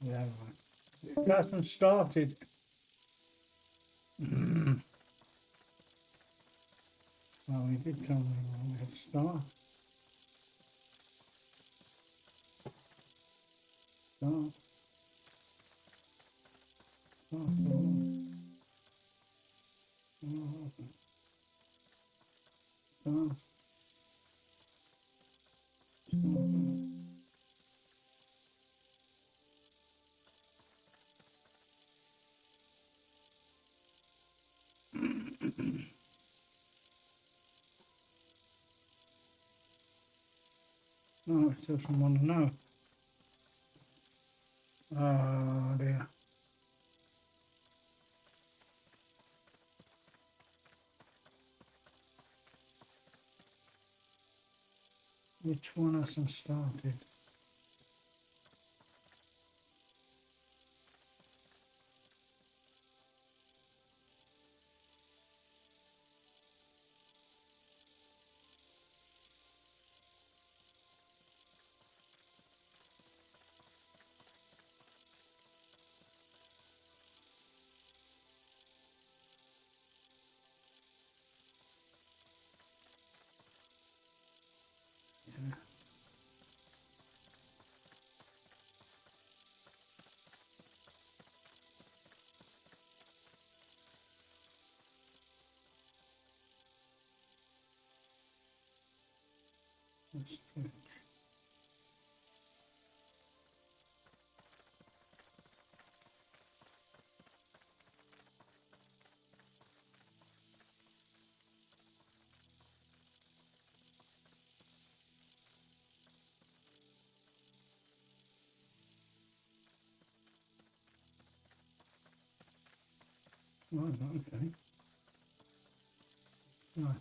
Yeah, right. It hasn't started. Well, he did tell me when it start. Start. Start. Start. No, it doesn't want to know. Oh dear. Which one hasn't started? Yeah. That's good. Right, okay. Right.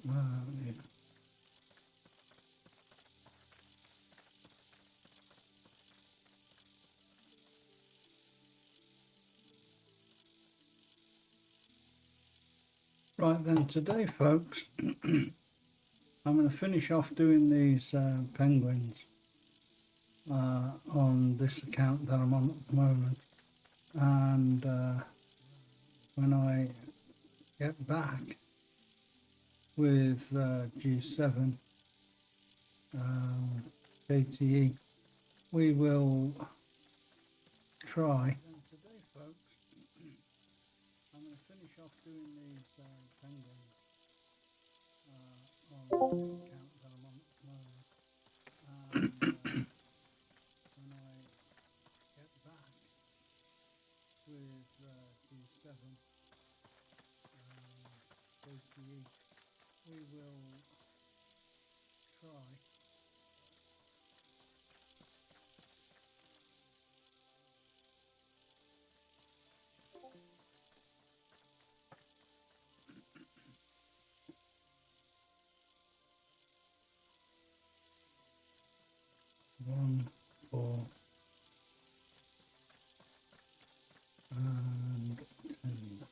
Yeah. Right then, today, folks, I'm going to finish off doing these penguins on this account that I'm on at the moment. And when I get back with G7 KTE, we will try. And today, folks, I'm going to finish off doing these penguins on this account that I'm on at the moment. And when I get back with G7 KTE, we will try. One, four, and 10.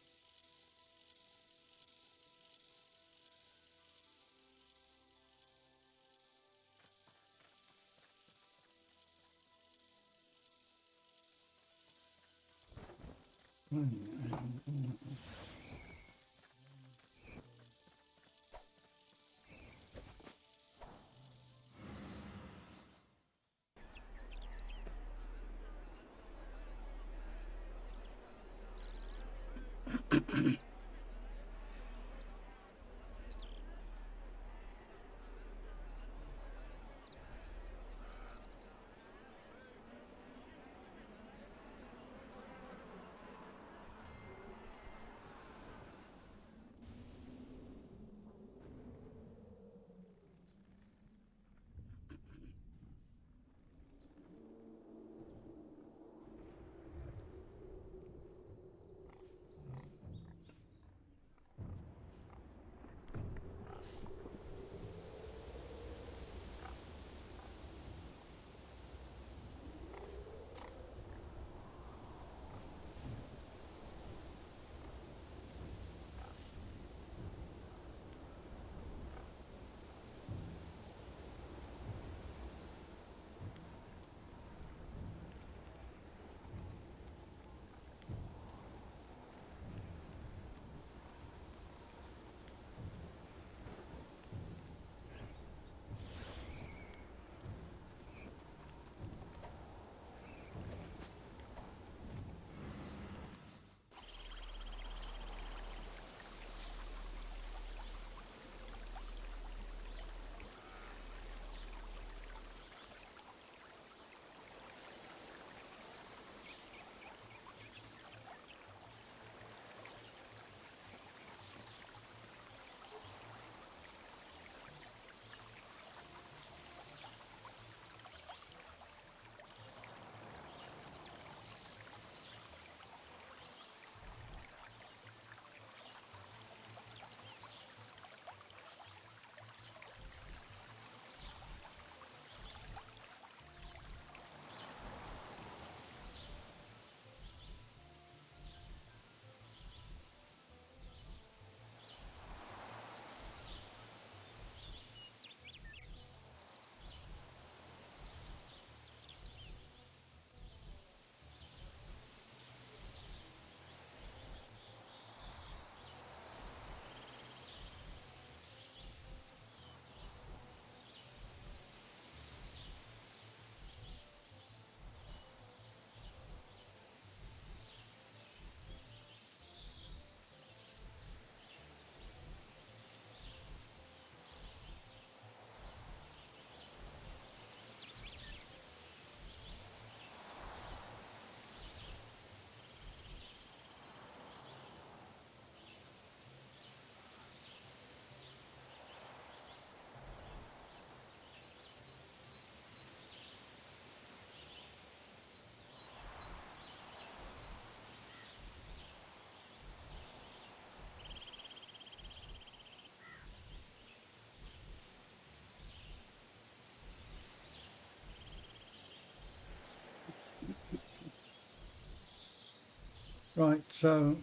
Right, so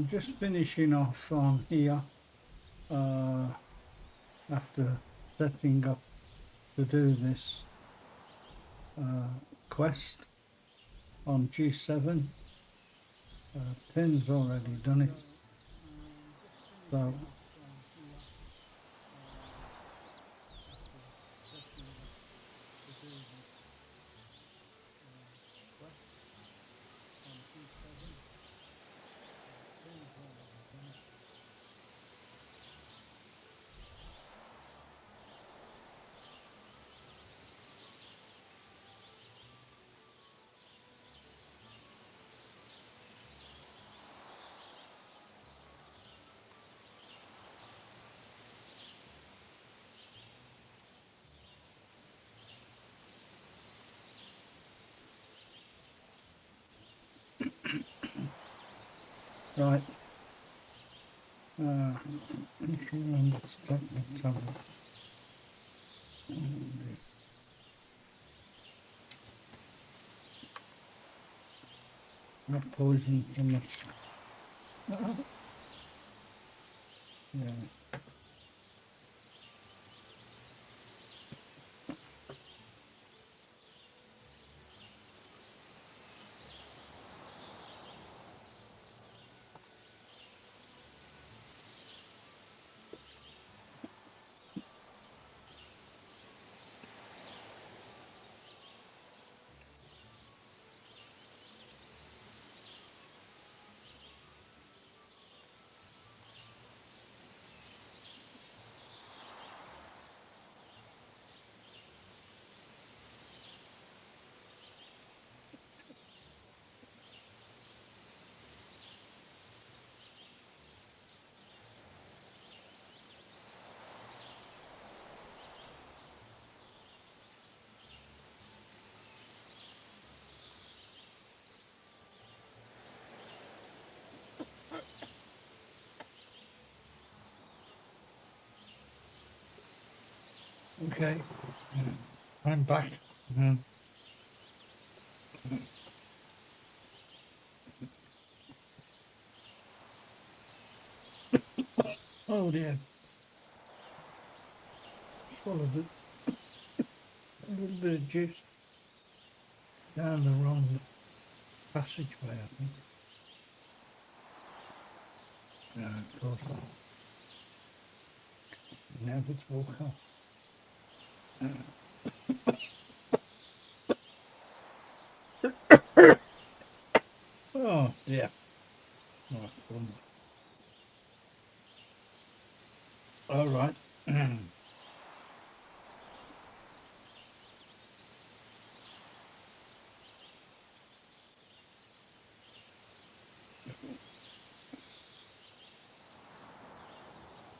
just finishing off on here after setting up to do this quest on G7. Pin's already done it. So right, if you understand not poison from this. Yeah. Okay, I'm back. Oh dear, swallowed a little bit of juice down the wrong passageway, I think. Of course, inevitable cost. Oh yeah. All right.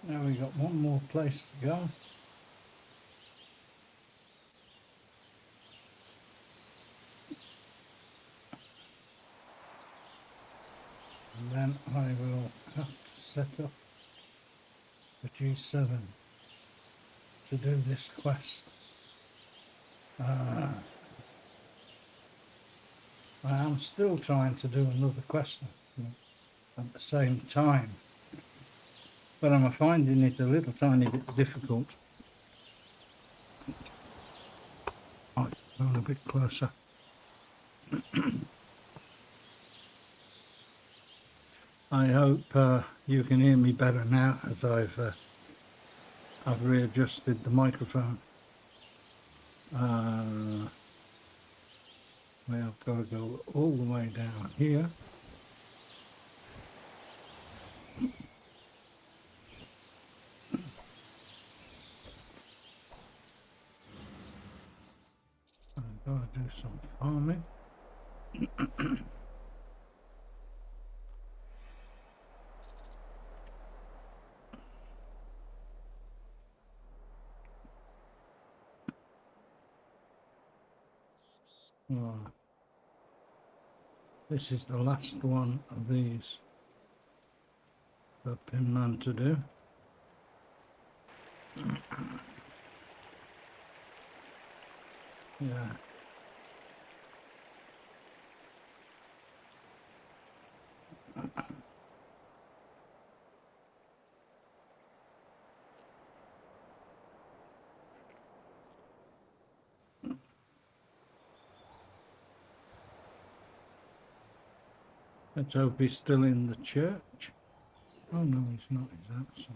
Now we got one more place to go. And then I will have to set up the G7 to do this quest. I am still trying to do another quest at the same time, but I'm finding it a little tiny bit difficult. I'll go a bit closer. I hope you can hear me better now as I've readjusted the microphone. We have got to go all the way down here. I've got to do some farming. This is the last one of these for Pinman to do. Yeah. Let's hope he's still in the church. Oh no, he's not. He's outside.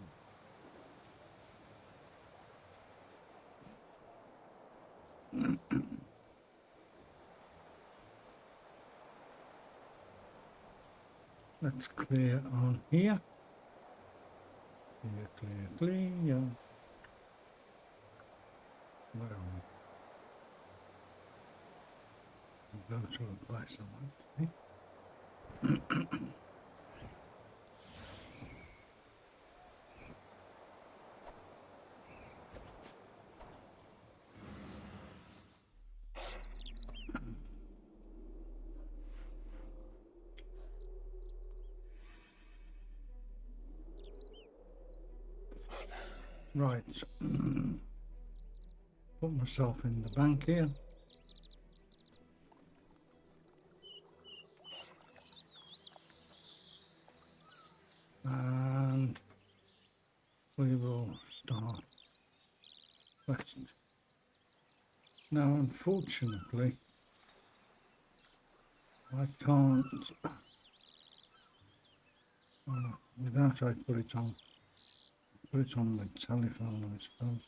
Let's clear on here. Clear, clear, clear. Where are we? We'll go to a place I want to be. Right. Put myself in the bank here. And we will start west. Now, unfortunately, I can't, without I put it on my telephone, I suppose,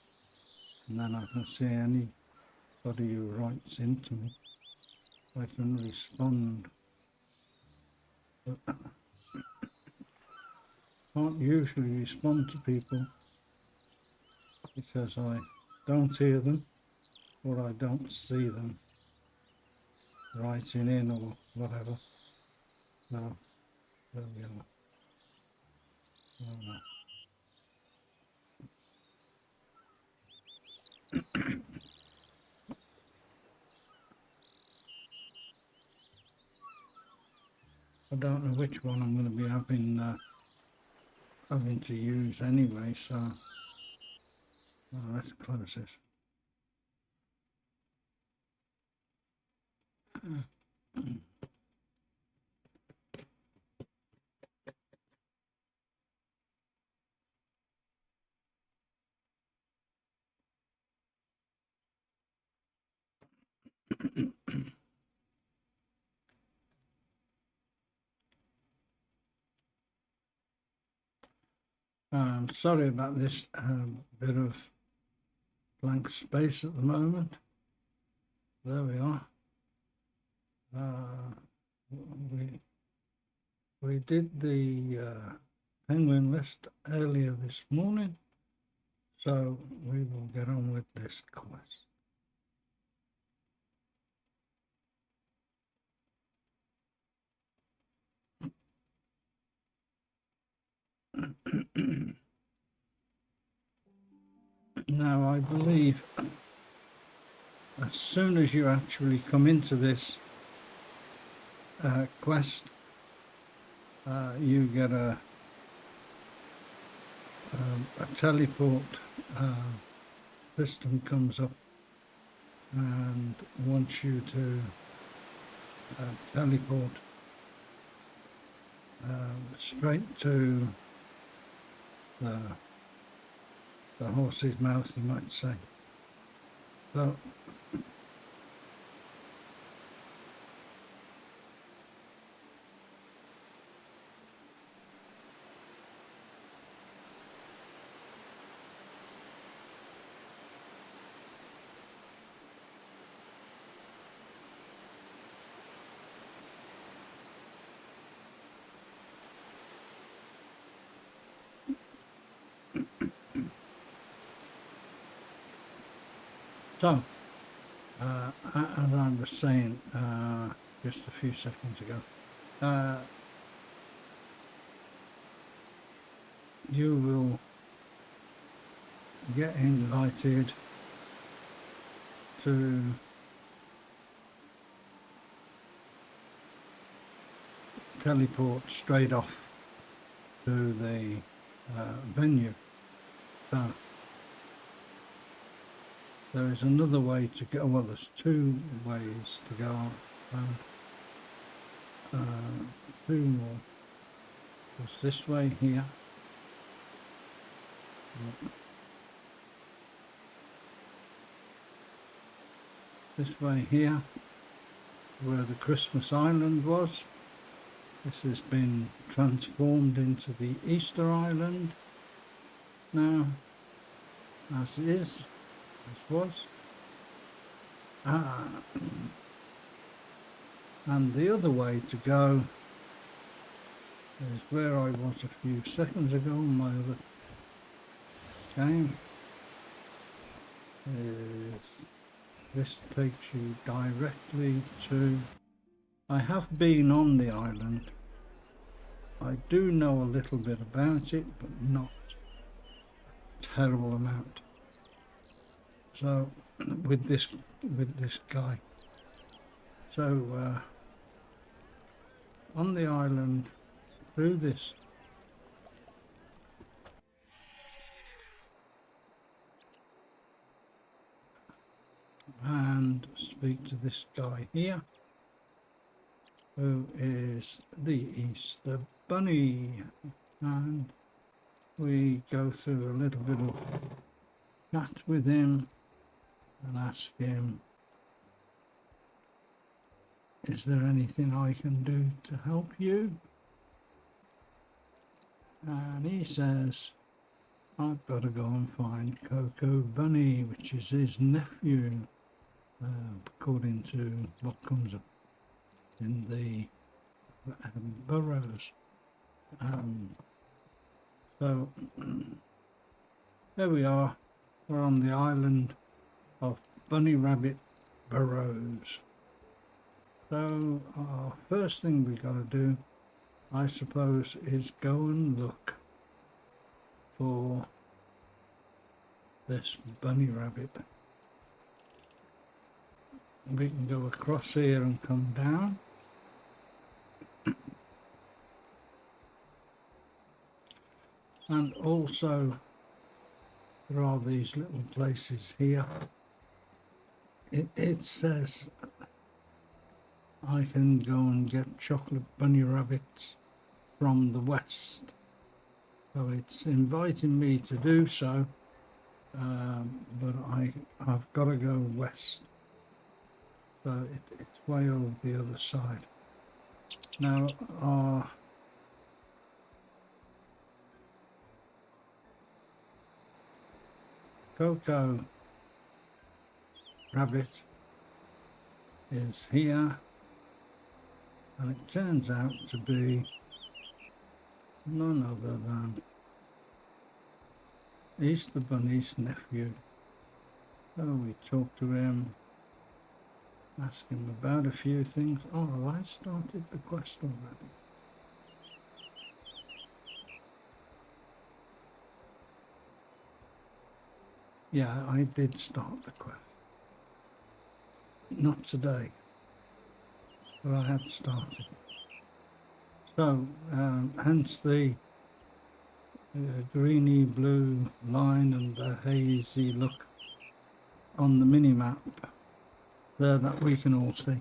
and then I can see anybody who writes into me. I can respond, but I can't usually respond to people because I don't hear them or I don't see them writing in or whatever. No, there we are. Oh, no. I don't know which one I'm going to be having to use anyway, so let's close this. Sorry about this bit of blank space at the moment. There we are. We did the penguin list earlier this morning, so we will get on with this quest. Now, I believe as soon as you actually come into this quest, you get a teleport system comes up and wants you to teleport straight to the horse's mouth, you might say. So So, as I was saying just a few seconds ago, you will get invited to teleport straight off to the venue. So, there is another way to go. Well, there's two ways to go. Two more. There's this way here. This way here, where the Christmas Island was. This has been transformed into the Easter Island now, as is, as was. And the other way to go is where I was a few seconds ago in my other game. This takes you directly to... I have been on the island. I do know a little bit about it, but not a terrible amount. So with this guy. So on the island, through this and speak to this guy here, who is the Easter Bunny, and we go through a little bit of chat with him and ask him, is there anything I can do to help you? And he says, I've got to go and find Coco Bunny, which is his nephew, according to what comes up in the burrows. So there we are. We're on the island of Bunny Rabbit Burrows. So our first thing we got to do, I suppose, is go and look for this bunny rabbit. We can go across here and come down. And also there are these little places here. It says I can go and get chocolate bunny rabbits from the west. So it's inviting me to do so, but I've got to go west. So it's way over the other side. Now our Coco rabbit is here, and it turns out to be none other than Easter Bunny's nephew. So we talk to him, ask him about a few things. Oh, I started the quest already. Yeah, I did start the quest. Not today, but I had started. So, hence the greeny blue line and the hazy look on the mini-map there that we can all see.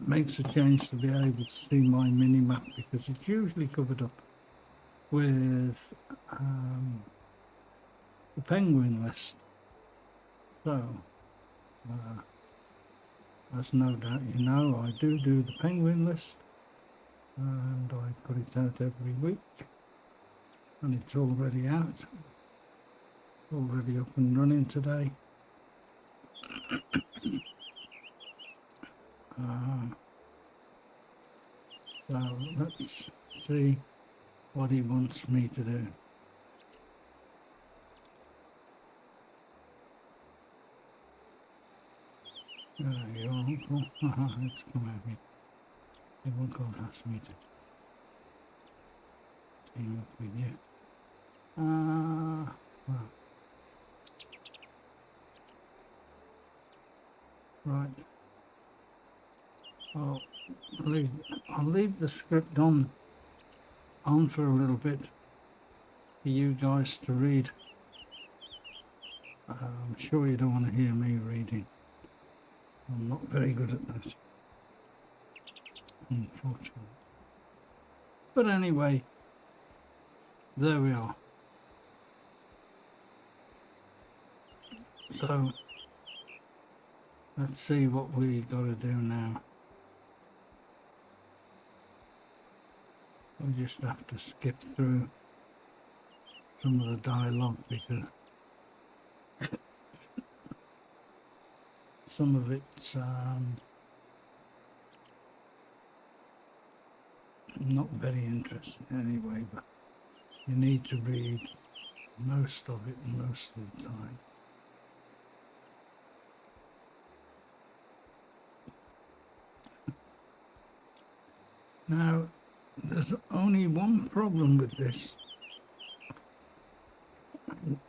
Makes a change to be able to see my mini-map, because it's usually covered up with the penguin list. So, as no doubt you know, I do the penguin list, and I put it out every week, and it's already out, already up and running today. So let's see what he wants me to do. Your uncle, let's come at me. Your uncle asked me to team up with you. Well. Right. I'll leave the script on for a little bit for you guys to read. I'm sure you don't want to hear me reading. I'm not very good at that, unfortunately. But anyway, there we are. So let's see what we got to do now. We just have to skip through some of the dialogue because some of it's not very interesting anyway, but you need to read most of it most of the time. Now, there's only one problem with this.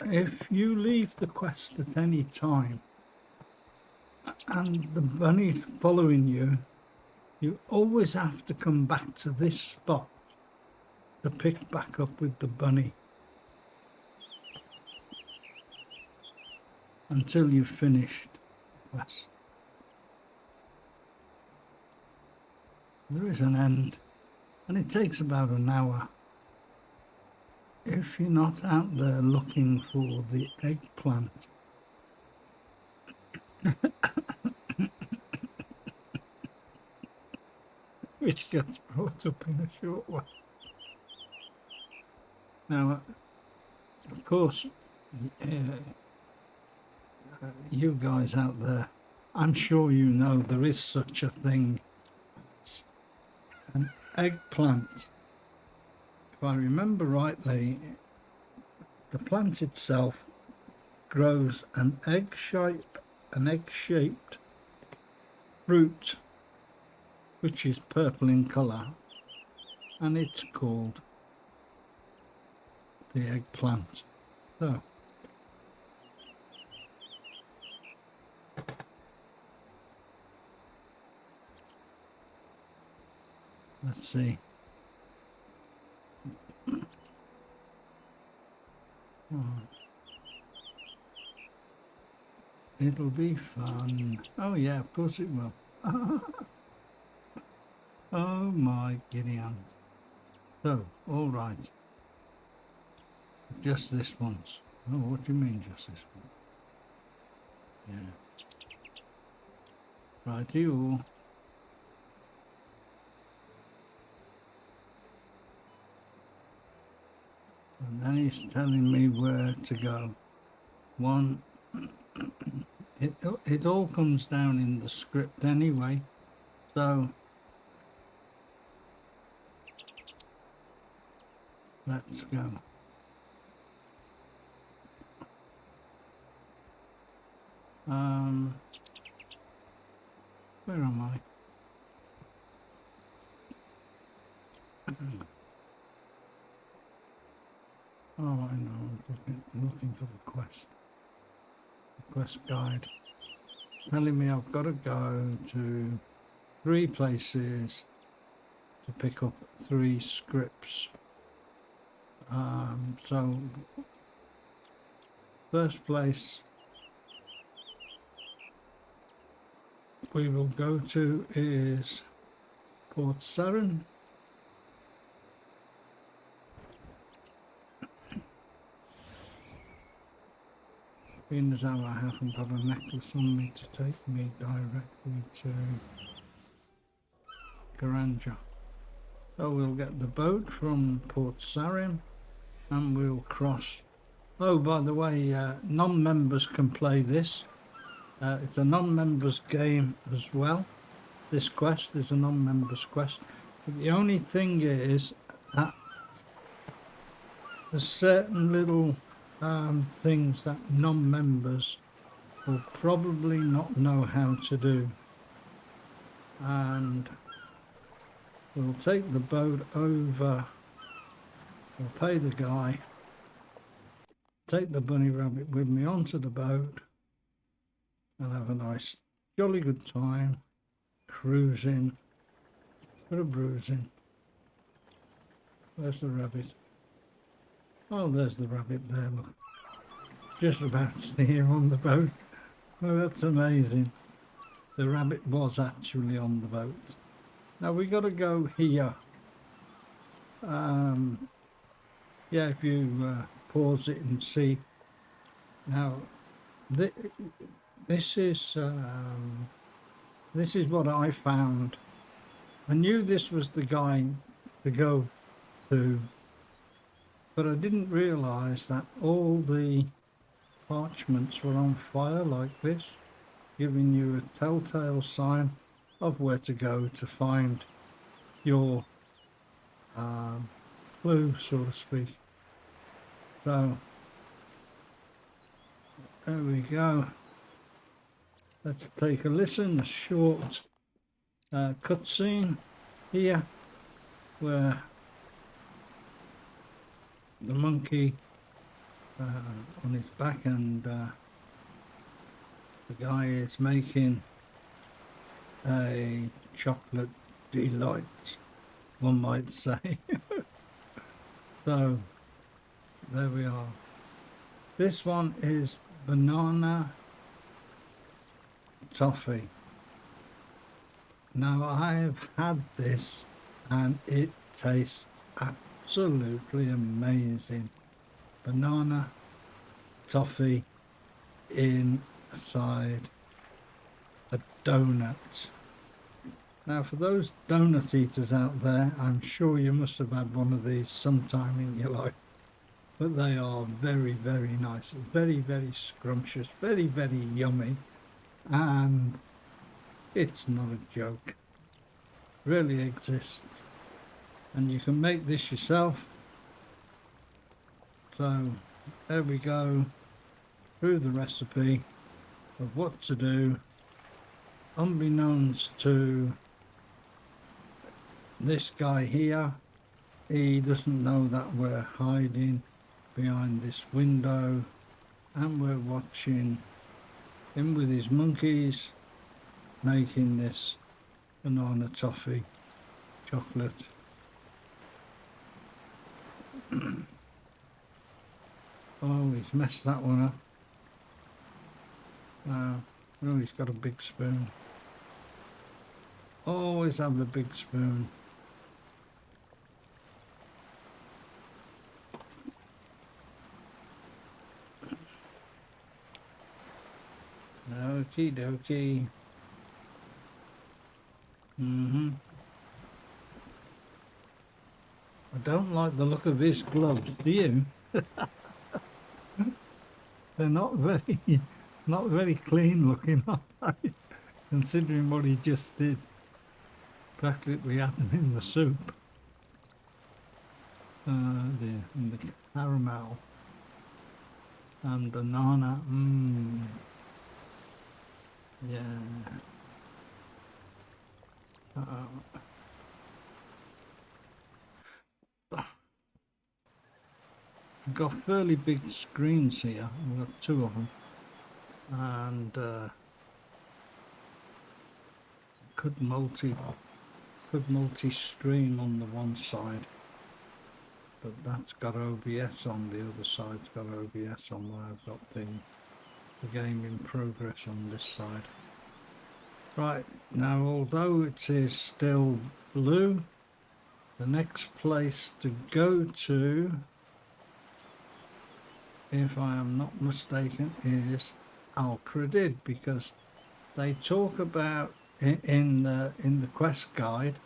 If you leave the quest at any time and the bunny's following you, you always have to come back to this spot to pick back up with the bunny until you've finished the quest. There is an end, and it takes about an hour. If you're not out there looking for the eggplant, which gets brought up in a short while. Now, of course, you guys out there, I'm sure you know there is such a thing as an eggplant. If I remember rightly, the plant itself grows an egg-shaped fruit, which is purple in colour, and it's called the eggplant. So, let's see. Oh. It'll be fun. Oh yeah, of course it will. Oh my Gideon. So, all right. Just this once. Oh, what do you mean just this one? Yeah. Right, you. And then he's telling me where to go. One, it all comes down in the script anyway, so let's go. Where am I? Oh, I know, I'm looking for the quest guide. Telling me I've got to go to 3 places to pick up 3 scripts. So, first place we will go to is Port Sarin. Being as how I haven't got a necklace on me to take me directly to Garanja. So we'll get the boat from Port Sarin and we'll cross. Oh, by the way, non-members can play this. It's a non-members game as well. This quest is a non-members quest. But the only thing is that there's certain little things that non-members will probably not know how to do. And we'll take the boat over, we'll pay the guy, take the bunny rabbit with me onto the boat and have a nice jolly good time cruising, bit of bruising. Where's the rabbit? Oh, there's the rabbit there, look. Just about to see him on the boat. Oh, that's amazing. The rabbit was actually on the boat. Now we got to go here. Yeah, if you pause it and see. Now, this is what I found. I knew this was the guy to go to, but I didn't realise that all the parchments were on fire like this, giving you a telltale sign of where to go to find your clue, so to speak. So there we go. Let's take a listen. A short cutscene here where the monkey on his back and the guy is making a chocolate delight, one might say. So there we are. This one is banana toffee. Now I've had this and it tastes absolutely amazing. Banana toffee inside a donut. Now for those donut eaters out there, I'm sure you must have had one of these sometime in your life, but they are very, very nice, very, very scrumptious, very, very yummy, and it's not a joke. It really exists, and you can make this yourself. So there we go, through the recipe of what to do. Unbeknownst to this guy here, he doesn't know that we're hiding behind this window and we're watching him with his monkeys making this banana toffee chocolate. Oh, he's messed that one up. Oh, he's got a big spoon. Always have a big spoon. Okie dokie. I don't like the look of his gloves, do you? They're not very clean looking, are they? Considering what he just did. Practically had them in the soup. In the caramel and banana. Yeah. I've got fairly big screens here. I've got two of them, and could multi-stream on the one side, but that's got OBS on. The other side's got OBS on where I've got the game in progress on this side. Right, now although it is still blue, the next place to go to, if I am not mistaken, is Al-Credid, because they talk about in the quest guide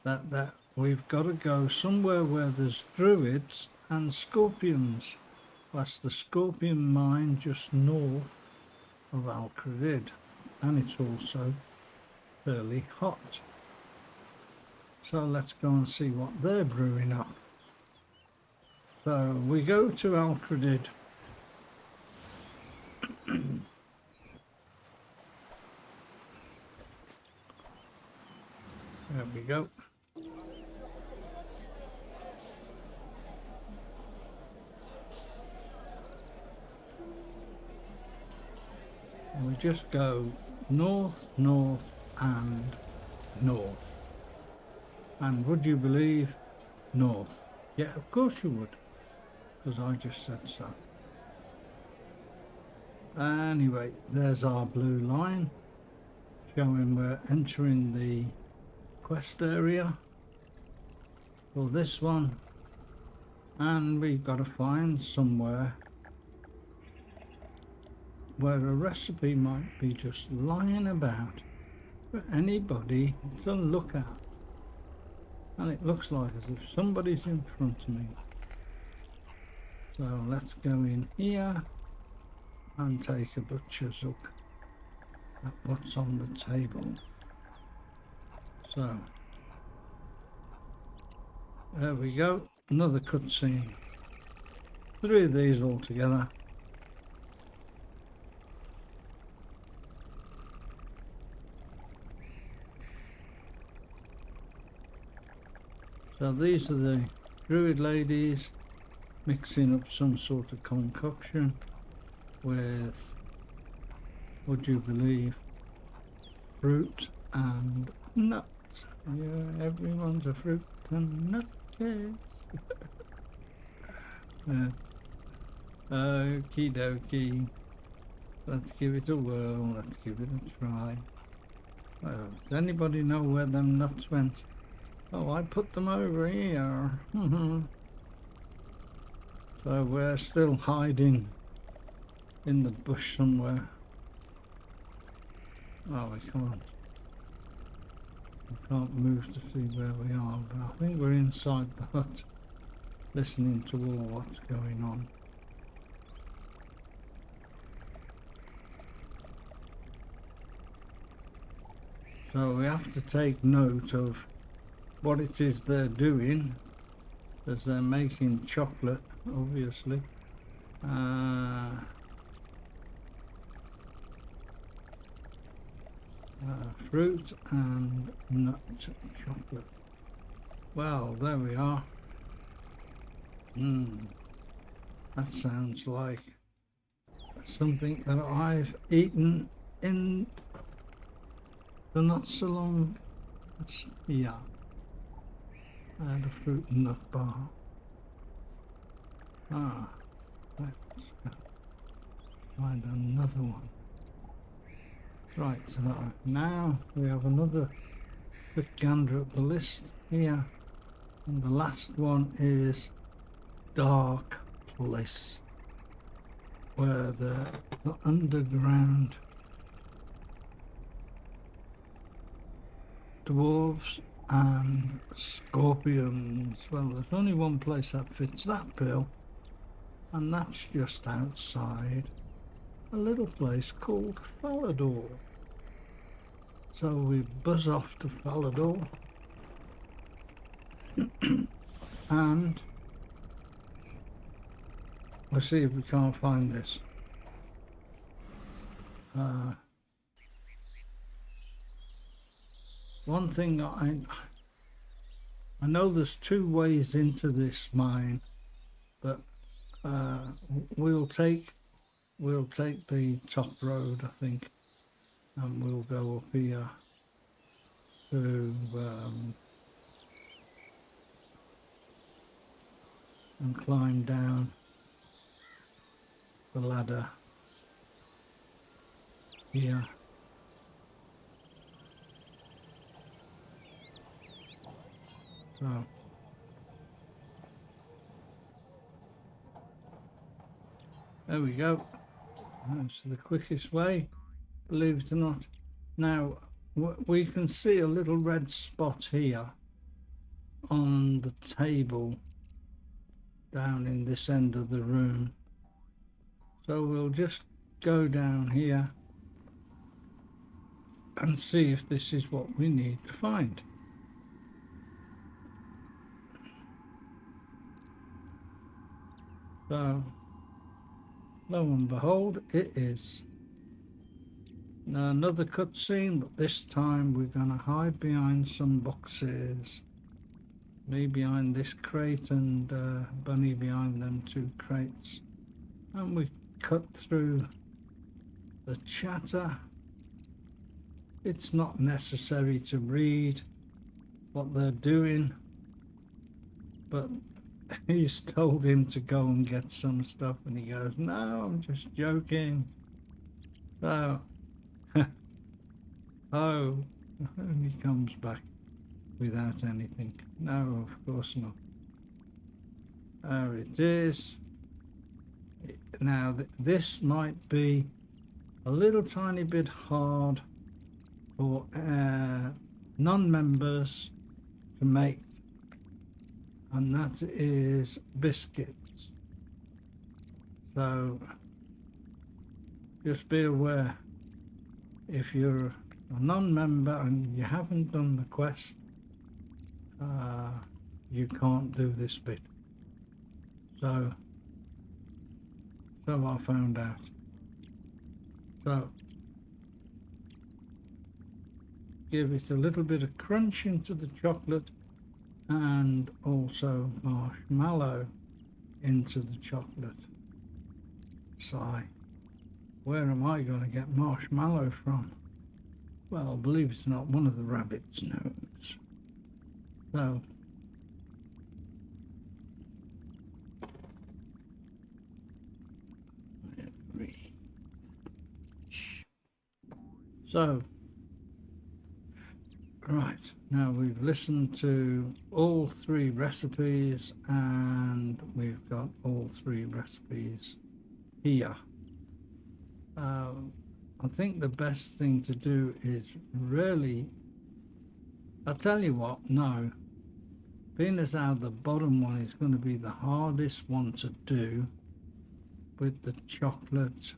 that we've got to go somewhere where there's druids and scorpions. That's the scorpion mine just north of Al-Credid, and it's also fairly hot. So let's go and see what they're brewing up. So we go to Al-Credid. There we go. And we just go north, north and north. And would you believe, north? Yeah, of course you would, because I just said so. Anyway, there's our blue line showing we're entering the quest area for this one, and we've got to find somewhere where a recipe might be just lying about for anybody to look at. And it looks like as if somebody's in front of me. So let's go in here and take a butcher's look at what's on the table. So there we go, another cutscene. 3 of these all together. So these are the druid ladies mixing up some sort of concoction with, would you believe, fruit and nuts. Yeah, everyone's a fruit and nut case. Okie dokie. Let's give it a whirl, let's give it a try. Does anybody know where them nuts went? Oh, I put them over here. So we're still hiding in the bush somewhere. Oh, we can't. We can't move to see where we are, but I think we're inside the hut, listening to all what's going on. So we have to take note of what it is they're doing, as they're making chocolate, obviously. Fruit and nut chocolate. Well, there we are. That sounds like something that I've eaten in the not so long. Yeah. I had a fruit and nut bar. Let's find another one. Right, so now we have another quick gander at the list here. And the last one is Dark Place, where the underground dwarves and scorpions. Well, there's only one place that fits that bill, and that's just outside a little place called Falador. So we buzz off to Falador and we'll see if we can't find this. One thing I know there's 2 ways into this mine, but we'll take the top road, I think, and we'll go up here to and climb down the ladder here. So there we go. That's the quickest way, believe it or not. Now we can see a little red spot here on the table down in this end of the room. So we'll just go down here and see if this is what we need to find. So lo and behold, it is. Now another cutscene, but this time we're going to hide behind some boxes. Me behind this crate and Bunny behind them 2 crates. And we cut through the chatter. It's not necessary to read what they're doing, but he's told him to go and get some stuff and he goes, no, I'm just joking. So oh, and he comes back without anything. No, of course not. There it is. Now this might be a little tiny bit hard for non-members to make and that is biscuits. So just be aware, if you're a non-member and you haven't done the quest, you can't do this bit. So I found out. So give it a little bit of crunch into the chocolate and also marshmallow into the chocolate. Sigh, where am I going to get marshmallow from? Well, believe it or not, one of the rabbits knows. So right, now we've listened to all 3 recipes and we've got all 3 recipes here. I think the best thing to do is really, I'll tell you what, no, being as how the bottom one is going to be the hardest one to do with the chocolate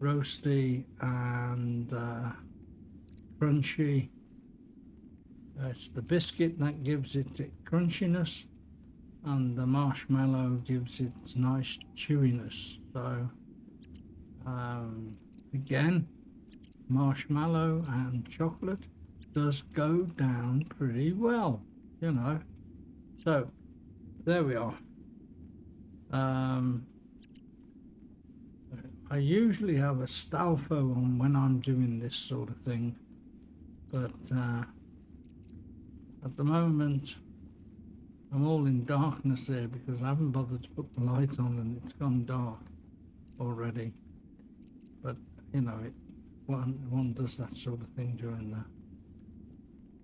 roasty and crunchy. It's the biscuit that gives it crunchiness, and the marshmallow gives it nice chewiness. So again, marshmallow and chocolate does go down pretty well, you know. So there we are. I usually have a stalfo on when I'm doing this sort of thing, but at the moment I'm all in darkness there because I haven't bothered to put the light on and it's gone dark already. But you know, one does that sort of thing during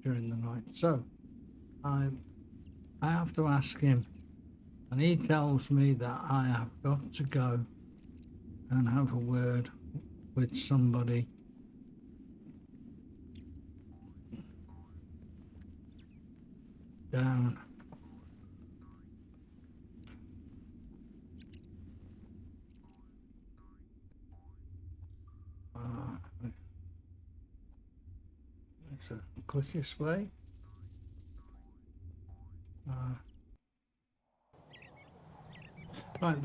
the night. So I have to ask him, and he tells me that I have got to go and have a word with somebody down it's the quickest way. Right,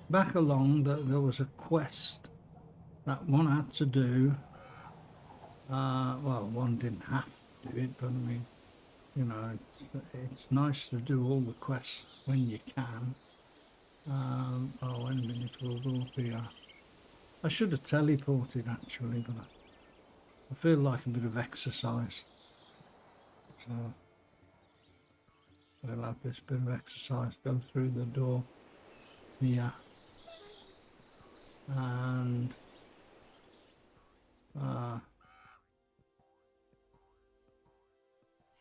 back along, there was a quest that one had to do. Well, one didn't have to do it, but I mean, you know, it's nice to do all the quests when you can. Oh, wait a minute, we'll go up here. I should have teleported actually, but I feel like a bit of exercise. So we'll have this bit of exercise, go through the door here, and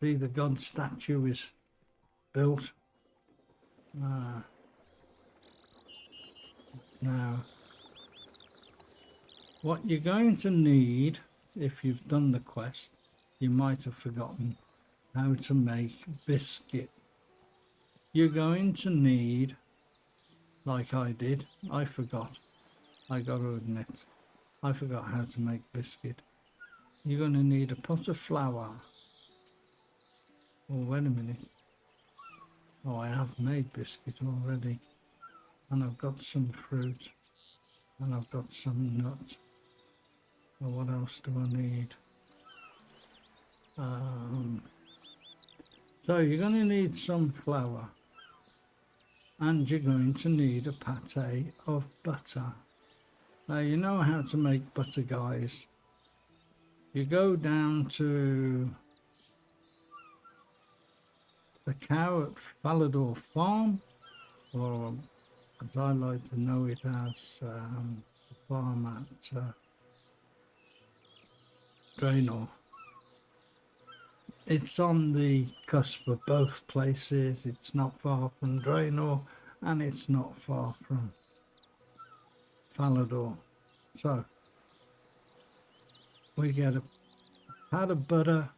see the god statue is built. Now, what you're going to need, if you've done the quest, you might have forgotten how to make biscuit. You're going to need, like I did, I forgot, I got to admit, I forgot how to make biscuit. You're going to need a pot of flour. Oh, wait a minute. Oh, I have made biscuit already. And I've got some fruit. And I've got some nuts. Well, what else do I need? So you're going to need some flour. And you're going to need a pate of butter. Now, you know how to make butter, guys. You go down to the cow at Falador Farm, or as I like to know it as the farm at Draenor. It's on the cusp of both places. It's not far from Draenor and it's not far from Falador. So we get a pat of butter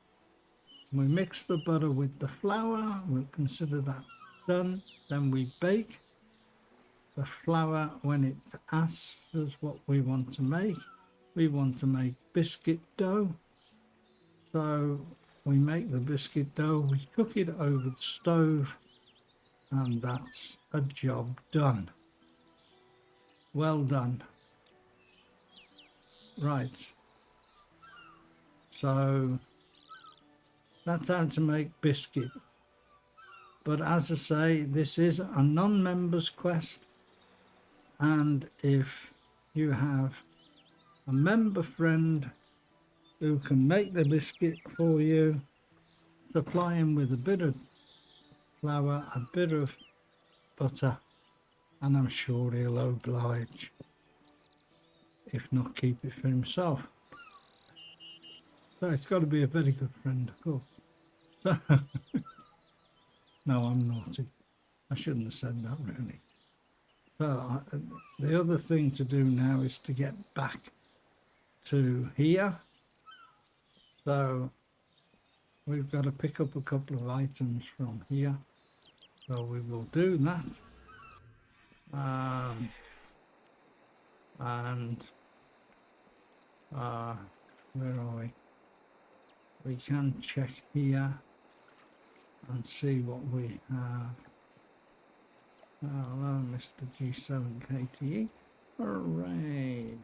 We mix the butter with the flour. We'll consider that done. Then we bake the flour when it asks us what we want to make. We want to make biscuit dough. So we make the biscuit dough, we cook it over the stove, and that's a job done. Well done. Right. So that's how to make biscuit. But as I say, this is a non-members quest, and if you have a member friend who can make the biscuit for you, supply him with a bit of flour, a bit of butter, and I'm sure he'll oblige. If not, keep it for himself. So it's got to be a very good friend, of course. So no, I'm naughty. I shouldn't have said that, really. So the other thing to do now is to get back to here. So we've got to pick up a couple of items from here. So we will do that. And where are we? We can check here and see what we have. Hello, Mr. G7KTE. Hooray!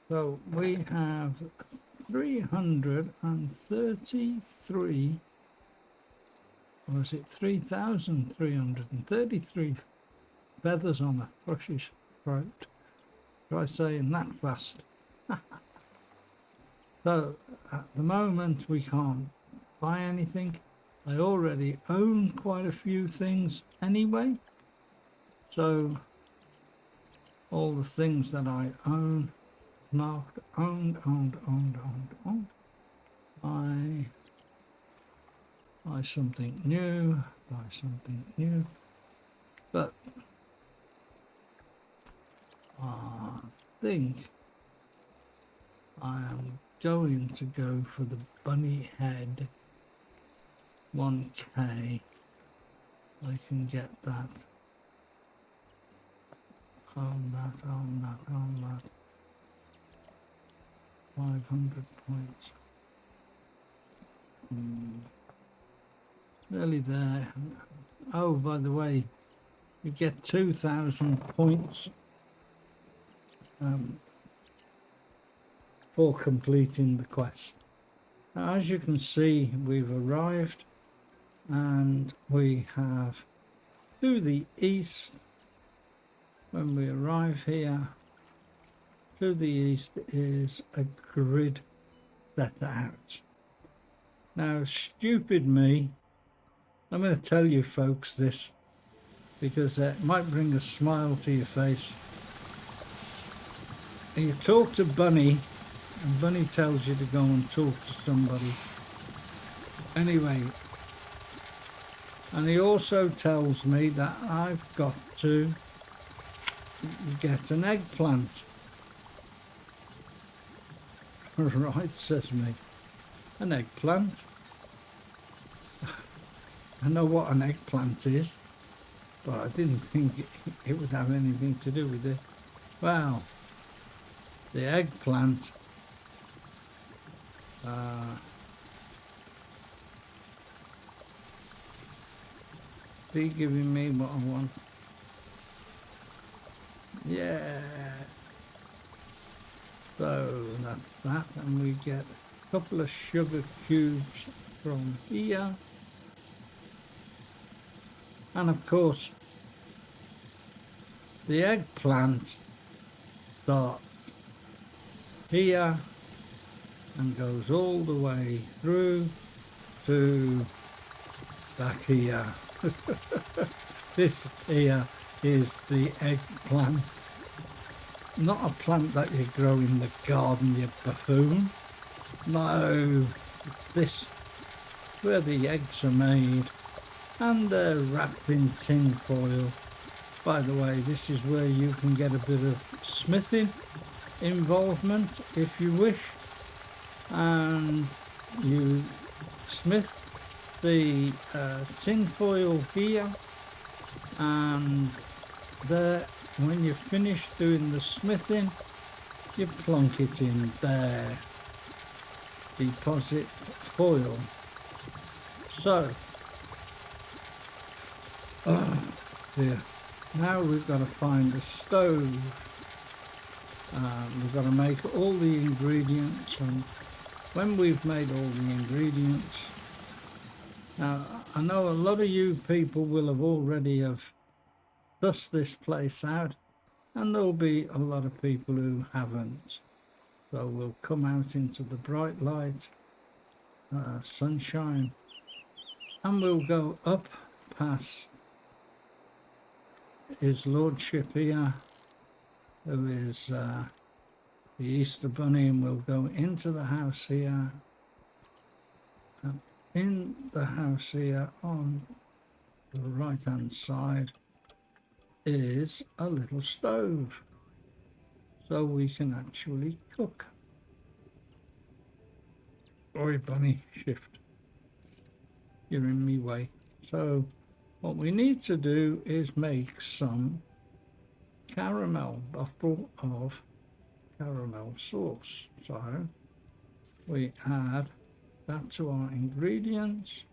So we have 333, or is it 3,333 feathers on a thrush's throat. Try saying that fast. So at the moment we can't buy anything. I already own quite a few things anyway. So all the things that I own, marked owned. Buy something new, But I think I am going to go for the bunny head 1K. I can get that. On that. 500 points. Nearly there. Oh, by the way, you get 2,000 points for completing the quest. Now, as you can see, we've arrived and we have to the east. When we arrive here, to the east is a grid set out. Now, stupid me, I'm going to tell you folks this because it might bring a smile to your face. And you talk to Bunny, and Bunny tells you to go and talk to somebody. Anyway, and he also tells me that I've got to get an eggplant. Right, says me. An eggplant? I know what an eggplant is, but I didn't think it would have anything to do with it. Well, the eggplant be giving me what I want. Yeah. So that's that, and we get a couple of sugar cubes from here. And of course, the eggplant starts here and goes all the way through to back here. This here is the eggplant. Not a plant that you grow in the garden, you buffoon. No, it's this, where the eggs are made. And they're wrapped in tin foil. By the way, this is where you can get a bit of smithing involvement if you wish. and you smith the tin foil here, and there, when you finish doing the smithing, you plonk it in there, deposit foil. So, oh dear, now we've got to find a stove. We've got to make all the ingredients, and when we've made all the ingredients, now I know a lot of you people will have already have sussed this place out, and there'll be a lot of people who haven't. So we'll come out into the bright light, sunshine, and we'll go up past His Lordship here, who is the Easter Bunny, and we'll go into the house here. And in the house here on the right hand side is a little stove, so we can actually cook. Oi, Bunny, shift. You're in me way. So what we need to do is make some caramel, bottle of caramel sauce. So we add that to our ingredients.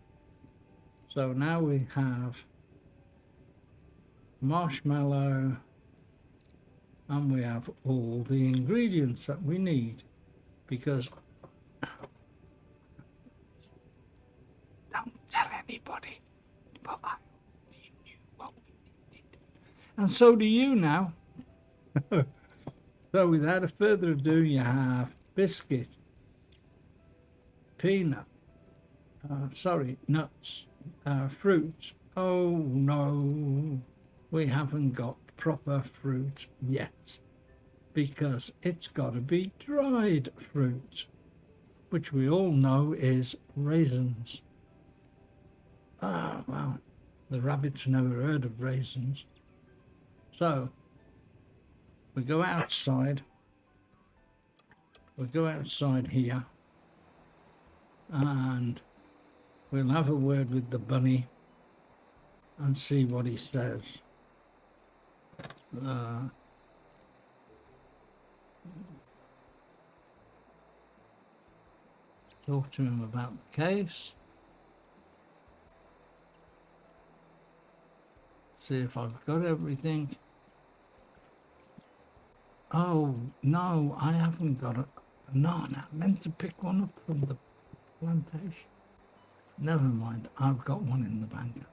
So now we have marshmallow, and we have all the ingredients that we need, because don't tell anybody, but I already knew what we needed, and so do you now. So without further ado, you have biscuit, peanut, nuts, fruit. Oh no, we haven't got proper fruit yet, because it's got to be dried fruit, which we all know is raisins. Ah, well, the rabbits never heard of raisins. So we go outside. We'll go outside here, and we'll have a word with the bunny and see what he says. Talk to him about the case. See if I've got everything. Oh, no, I haven't got it. No, I meant to pick one up from the plantation. Never mind, I've got one in the bank.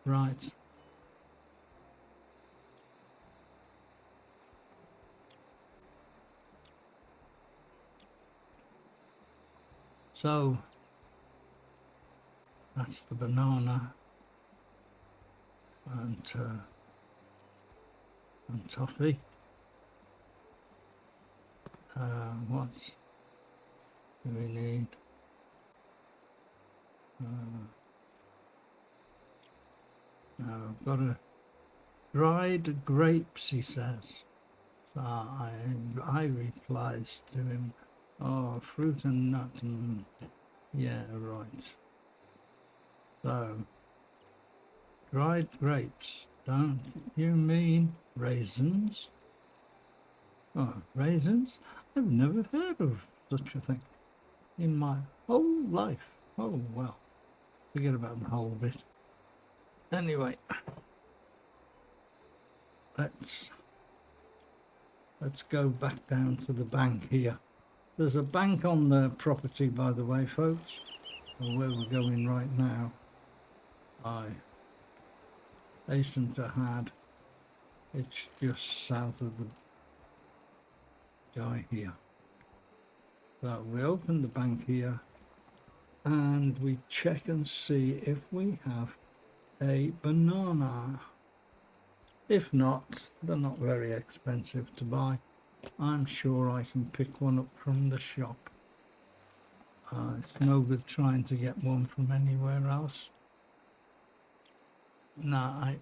Right. So, that's the banana and toffee. What do we need? Now I've got a dried grapes, he says. So I replies to him, oh, fruit and nut, and yeah, right. So, dried grapes, don't you mean raisins? Oh, raisins? I've never heard of such a thing in my whole life. Oh, well, forget about the whole bit. Anyway, let's go back down to the bank here. There's a bank on the property, by the way, folks, or where we're going right now. I hasten to add, it's just south of the guy here. So we open the bank here and we check and see if we have a banana. If not, they're not very expensive to buy. I'm sure I can pick one up from the shop. It's no good trying to get one from anywhere else. No,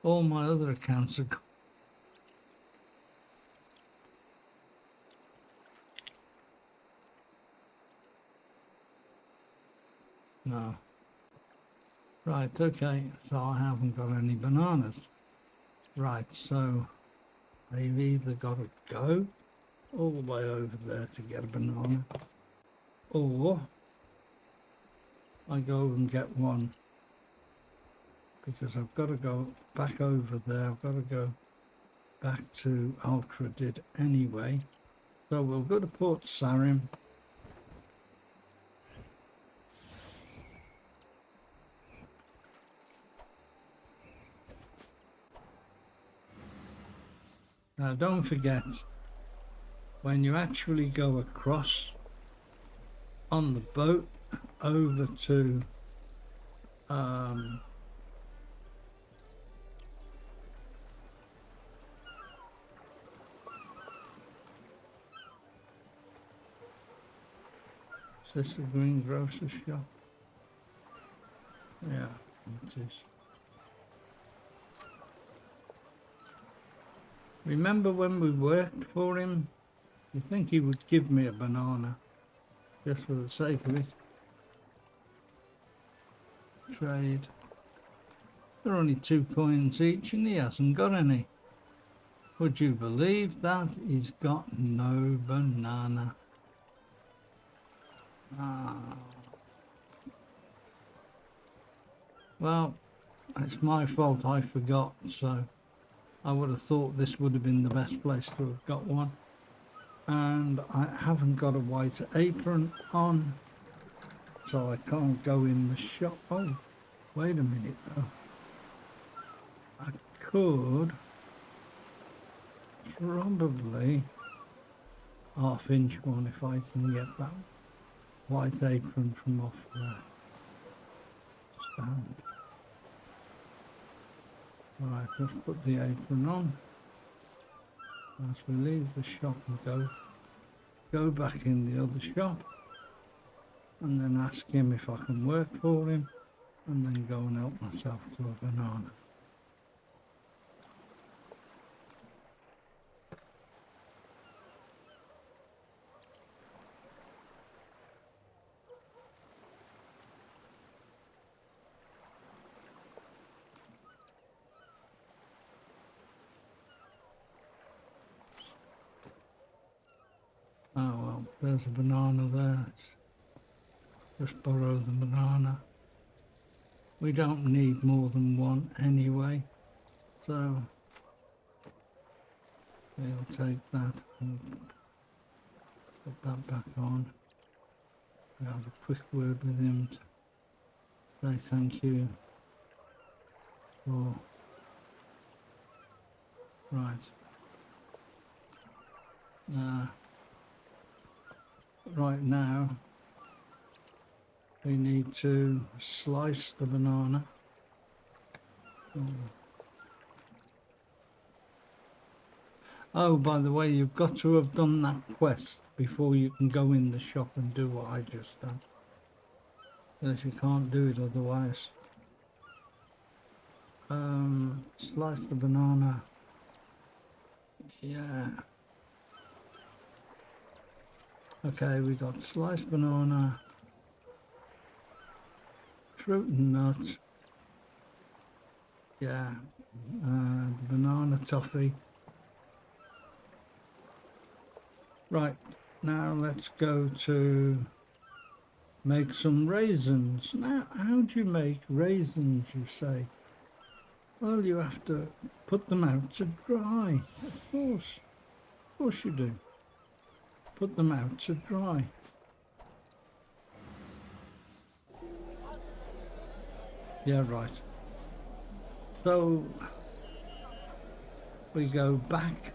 all my other accounts are No. Right, okay, so I haven't got any bananas. Right, so I've either got to go all the way over there to get a banana, or I go and get one, because I've got to go back over there. I've got to go back to Alcredid anyway. So we'll go to Port Sarim. Now don't forget, when you actually go across on the boat over to is this the greengrocer's shop? Yeah, it is. Remember when we worked for him? You think he would give me a banana, just for the sake of it? Trade. They're only 2 coins each and he hasn't got any. Would you believe that? He's got no banana. Ah. Well, it's my fault I forgot, so I would have thought this would have been the best place to have got one. And I haven't got a white apron on, so I can't go in the shop. Oh, wait a minute though. I could probably half-inch one if I can get that white apron from off the stand. Right, let's put the apron on as we leave the shop and go back in the other shop, and then ask him if I can work for him, and then go and help myself to a banana. Oh well, there's a banana there. Just borrow the banana. We don't need more than one anyway, so we'll take that and put that back on. We have a quick word with him to say thank you for... Right. Right now, we need to slice the banana. Oh, by the way, you've got to have done that quest before you can go in the shop and do what I just done. Because you can't do it otherwise. Slice the banana. Yeah. Okay, we got sliced banana, fruit and nut. Yeah. Banana toffee. Right, now let's go to make some raisins. Now, how do you make raisins, you say? Well, you have to put them out to dry. Of course you do. Put them out to dry. Yeah, right. So we go back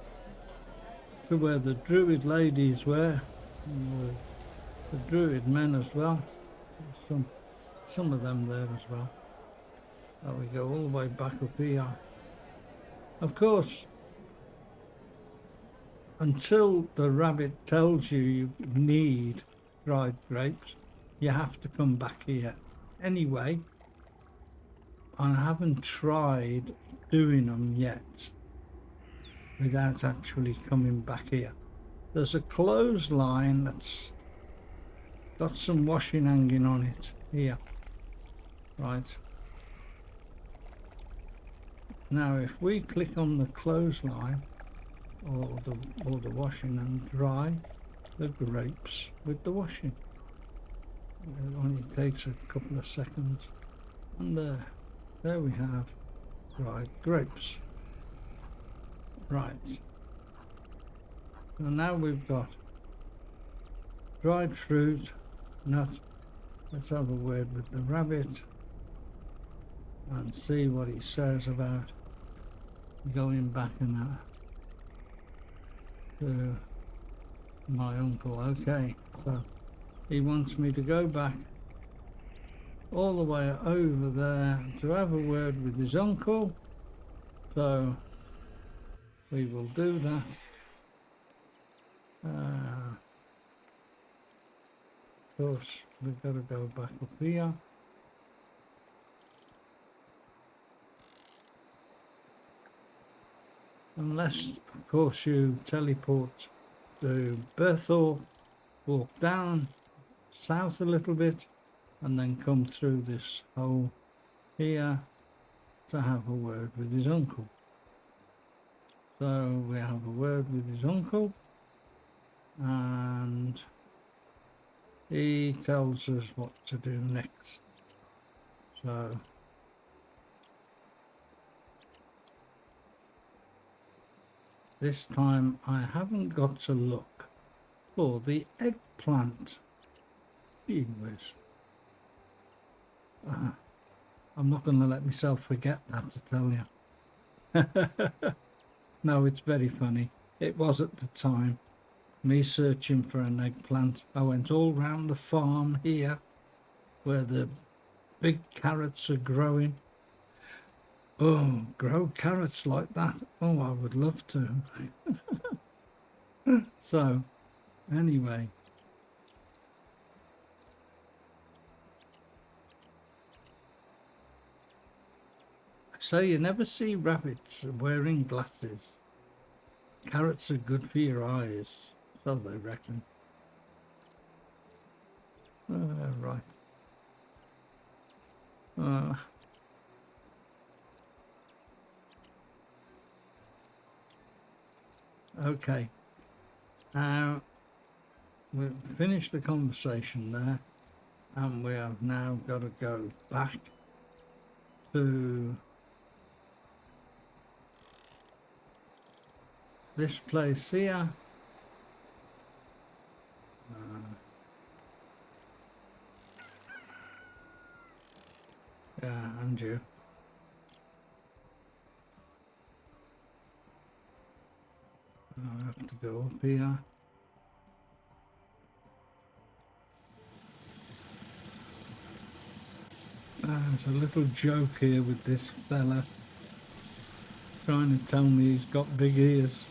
to where the druid ladies were, and the druid men as well. Some of them there as well. So we go all the way back up here. Of course, until the rabbit tells you you need dried grapes, you have to come back here. Anyway, I haven't tried doing them yet without actually coming back here. There's a clothesline that's got some washing hanging on it here. Right. Now if we click on the clothesline or the washing and dry the grapes with the washing, it only takes a couple of seconds, and there we have dried grapes. Right. So now we've got dried fruit, nut. Let's have a word with the rabbit and see what he says about going back and to my uncle. Okay, so he wants me to go back all the way over there to have a word with his uncle, so we will do that. Of course, we've got to go back up here. Unless, of course, you teleport to Berthor, walk down south a little bit, and then come through this hole here to have a word with his uncle. So we have a word with his uncle, and he tells us what to do next. So this time I haven't got to look for the eggplant. Anyways, I'm not going to let myself forget that, to tell you. No, it's very funny. It was at the time. Me searching for an eggplant. I went all round the farm here where the big carrots are growing. Oh, grow carrots like that. Oh, I would love to. So, anyway. So you never see rabbits wearing glasses. Carrots are good for your eyes, so they reckon. Right. Okay. Now, we've finished the conversation there, and we have now got to go back to this place here. Yeah, and you. I have to go up here. There's a little joke here with this fella trying to tell me he's got big ears.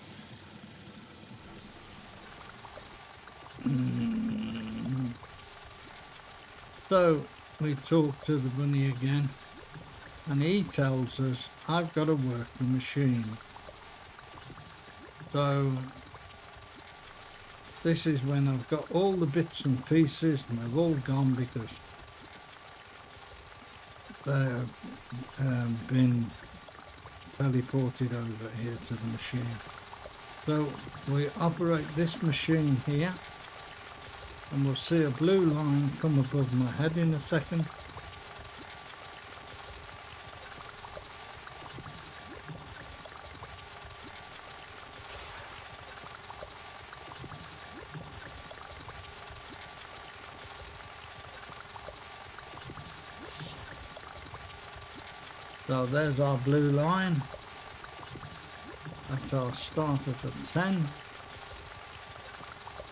So we talk to the bunny again, and he tells us I've got to work the machine. So this is when I've got all the bits and pieces, and they've all gone because they've been teleported over here to the machine. So we operate this machine here, and we'll see a blue line come above my head in a second. So there's our blue line. That's our starter for 10.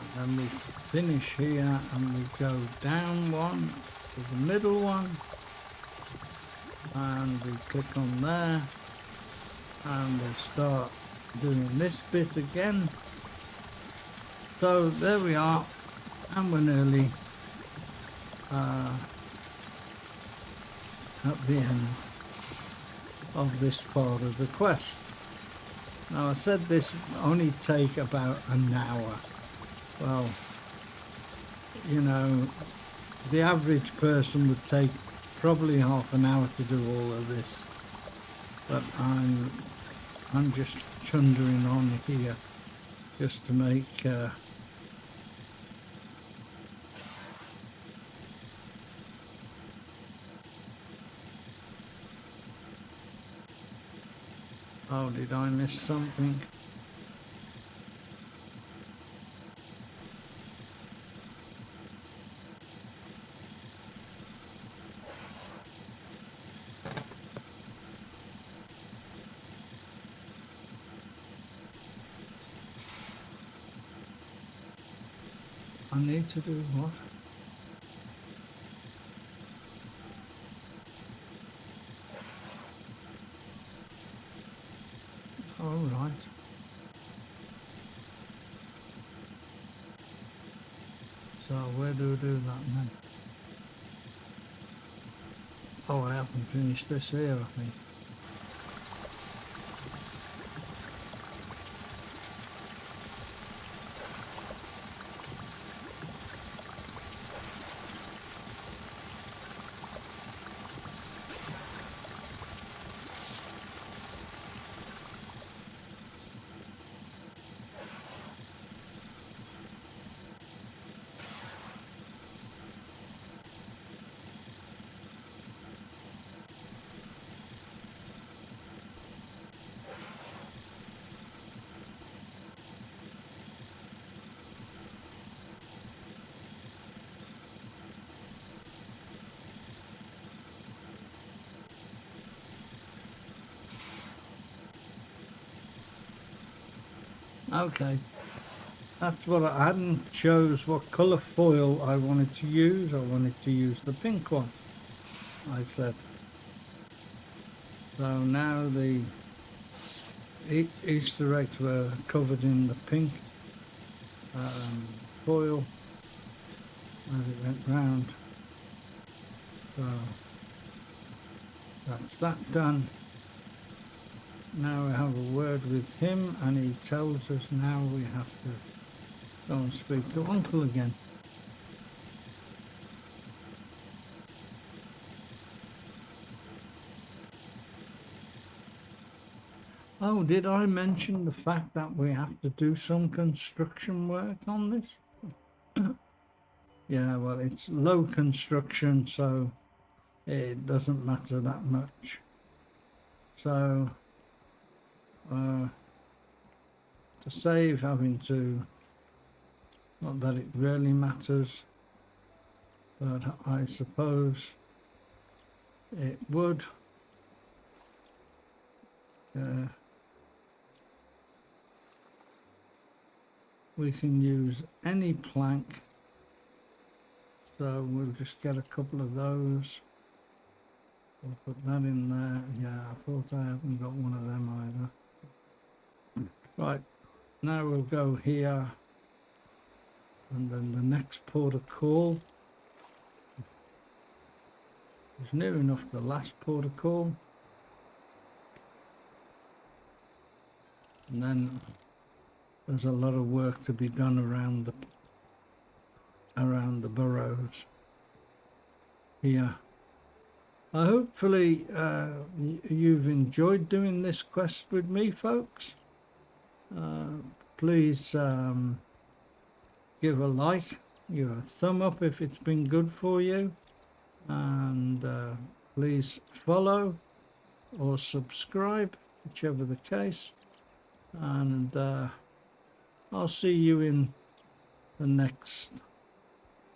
And then we finish here and we go down one to the middle one. And we click on there. And we'll start doing this bit again. So there we are. And we're nearly at the end of this part of the quest. Now I said this only take about an hour. Well, you know, the average person would take probably half an hour to do all of this, but I'm just chundering on here just to make oh, did I miss something? I need to do what? All right. So where do I do that then? Oh, I haven't finished this here, I think. Okay, that's what I hadn't chose what colour foil I wanted to use. I wanted to use the pink one, I said. So now the Easter eggs were covered in the pink foil as it went round. So that's that done. Now we have a word with him and he tells us now we have to go and speak to Uncle again. Oh, did I mention the fact that we have to do some construction work on this? Yeah, well, it's low construction, so it doesn't matter that much. So, to save having to, not that it really matters, but I suppose it would. We can use any plank, so we'll just get a couple of those. We'll put that in there. Yeah, I thought I haven't got one of them either. Right, now we'll go here, and then the next port of call is near enough the last port of call. And then there's a lot of work to be done around the burrows here. Hopefully you've enjoyed doing this quest with me, folks. Please give a like, give a thumb up if it's been good for you, and please follow or subscribe, whichever the case, and I'll see you in the next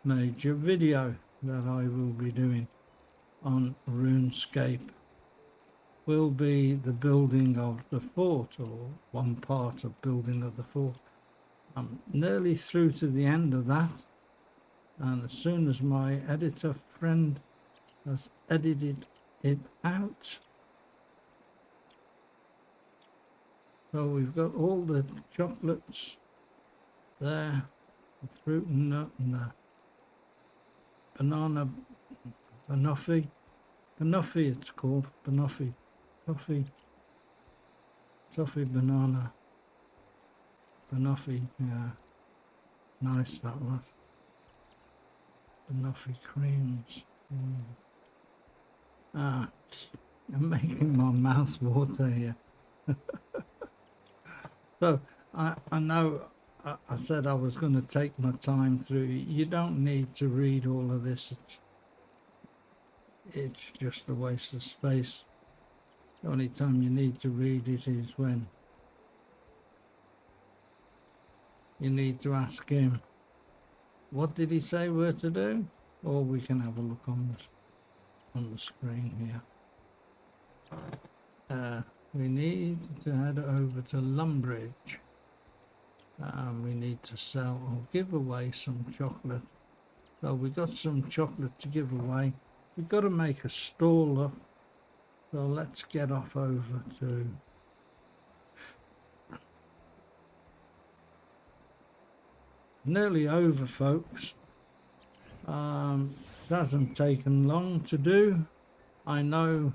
major video that I will be doing on RuneScape. Will be the building of the fort, or one part of building of the fort. I'm nearly through to the end of that, and as soon as my editor friend has edited it out, so we've got all the chocolates there, the fruit and nut and the banana banoffee it's called, banoffee, toffee banana banoffee, yeah, nice that was. Banoffee creams. Ah, I'm making my mouth water here. So I know I said I was going to take my time through. You don't need to read all of this. It's just a waste of space. The only time you need to read it is when you need to ask him, what did he say we're to do? Or we can have a look on the screen here. We need to head over to Lumbridge. We need to sell or give away some chocolate. So we got some chocolate to give away. We've got to make a stall up. So let's get off over to nearly over, folks. It hasn't taken long to do. I know,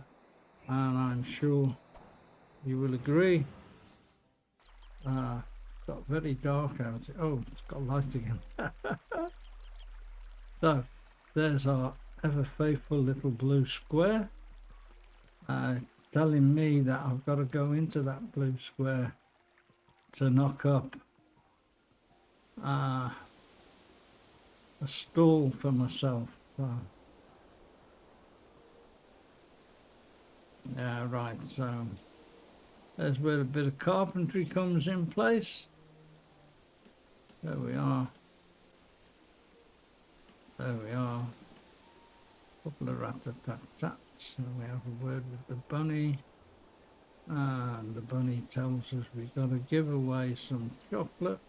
and I'm sure you will agree. Got very dark out. Oh, it's got light again. So there's our ever faithful little blue square, telling me that I've got to go into that blue square to knock up a stall for myself. So, yeah, right. So there's where a bit of carpentry comes in place. There we are. There we are. Couple of rat-a-tat-tats. And we have a word with the bunny. And the bunny tells us we've got to give away some chocolate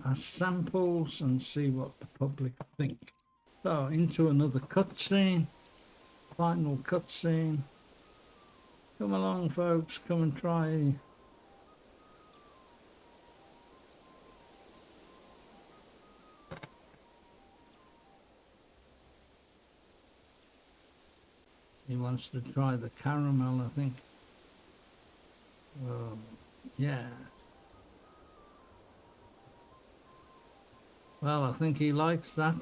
as samples and see what the public think. So into another cutscene. Final cutscene. Come along, folks. Come and try. He wants to try the caramel, I think. Yeah. Well, I think he likes that.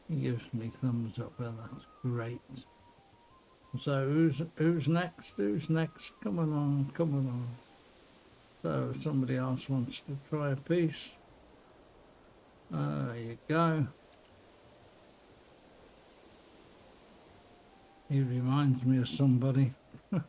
He gives me thumbs up. Well, that's great. So who's next? Who's next? Come along, come along. So if somebody else wants to try a piece. There you go. He reminds me of somebody. Oh.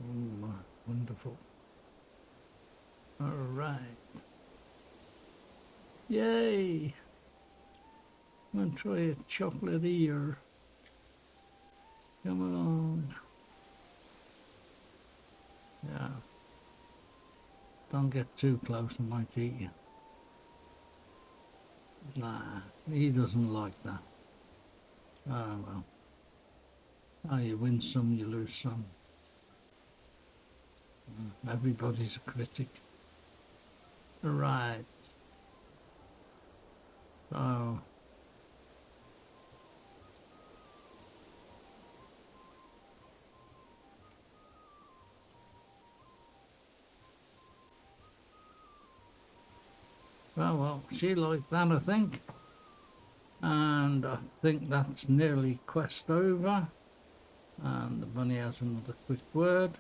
Oh, wonderful. All right. Yay. I'm going to try a chocolate ear. Come along. Yeah. Don't get too close, I might eat you. Nah, he doesn't like that. Oh, well. Oh, you win some, you lose some. Everybody's a critic. Right. So, well, she liked that, I think. And I think that's nearly quest over. And the bunny has another quick word.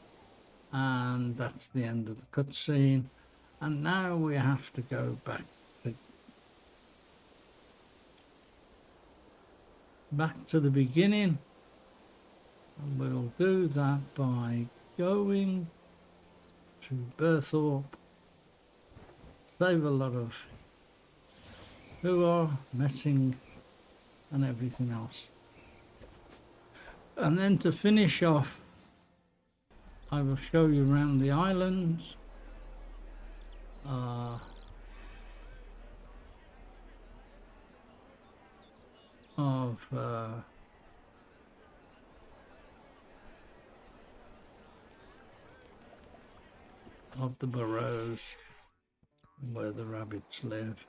And that's the end of the cutscene. And now we have to go back to the beginning. And we'll do that by going to Berthorpe, save a lot of who are messing and everything else. And then to finish off, I will show you around the islands. Uh, of the burrows where the rabbits live,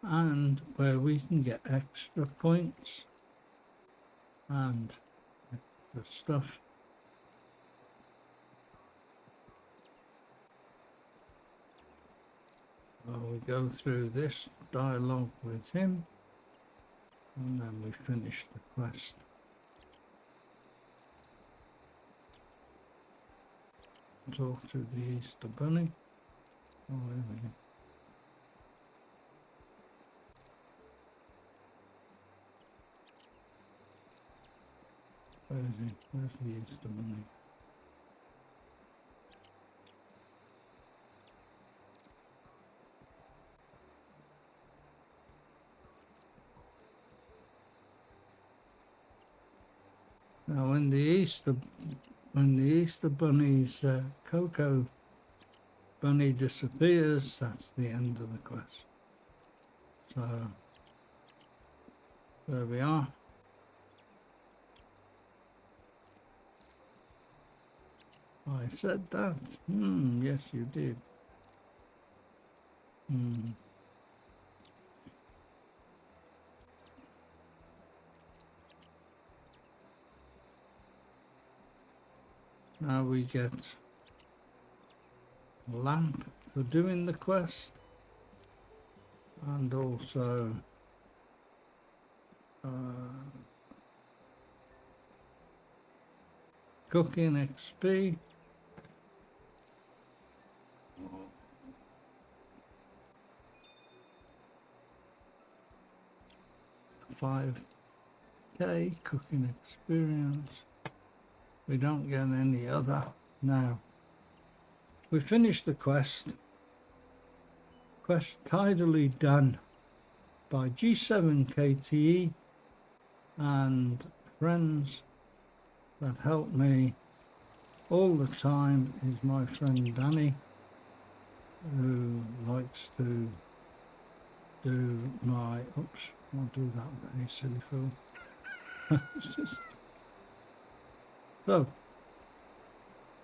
and where we can get extra points and extra stuff. Well, we go through this dialogue with him, and then we finish the quest. Talk to the Easter Bunny. Oh, there we go. Where is he? Where's the Easter Bunny? Now, when the Easter Bunny's Cocoa Bunny disappears, that's the end of the quest. So there we are. I said that. Yes, you did. Now we get a lamp for doing the quest, and also cooking XP. $5K cooking experience. We don't get any other. Now we finished the quest. Quest tidily done by G7KTE and friends that help me all the time is my friend Danny, who likes to do my, oops, I'll do that very silly fool. So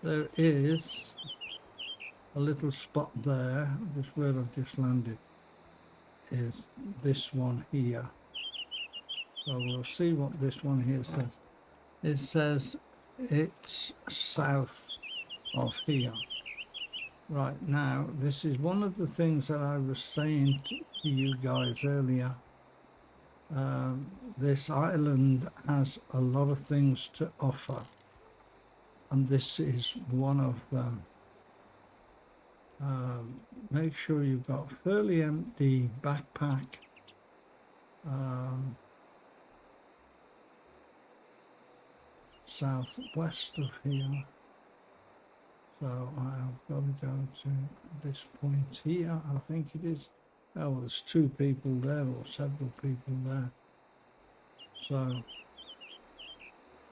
there is a little spot there, just where I've just landed, is this one here. So we'll see what this one here says. It says it's south of here. Right now, this is one of the things that I was saying to you guys earlier. This island has a lot of things to offer, and this is one of them. Make sure you've got a fairly empty backpack. Southwest of here. So I'll go to this point here, I think it is. Oh, there's two people there, or several people there. So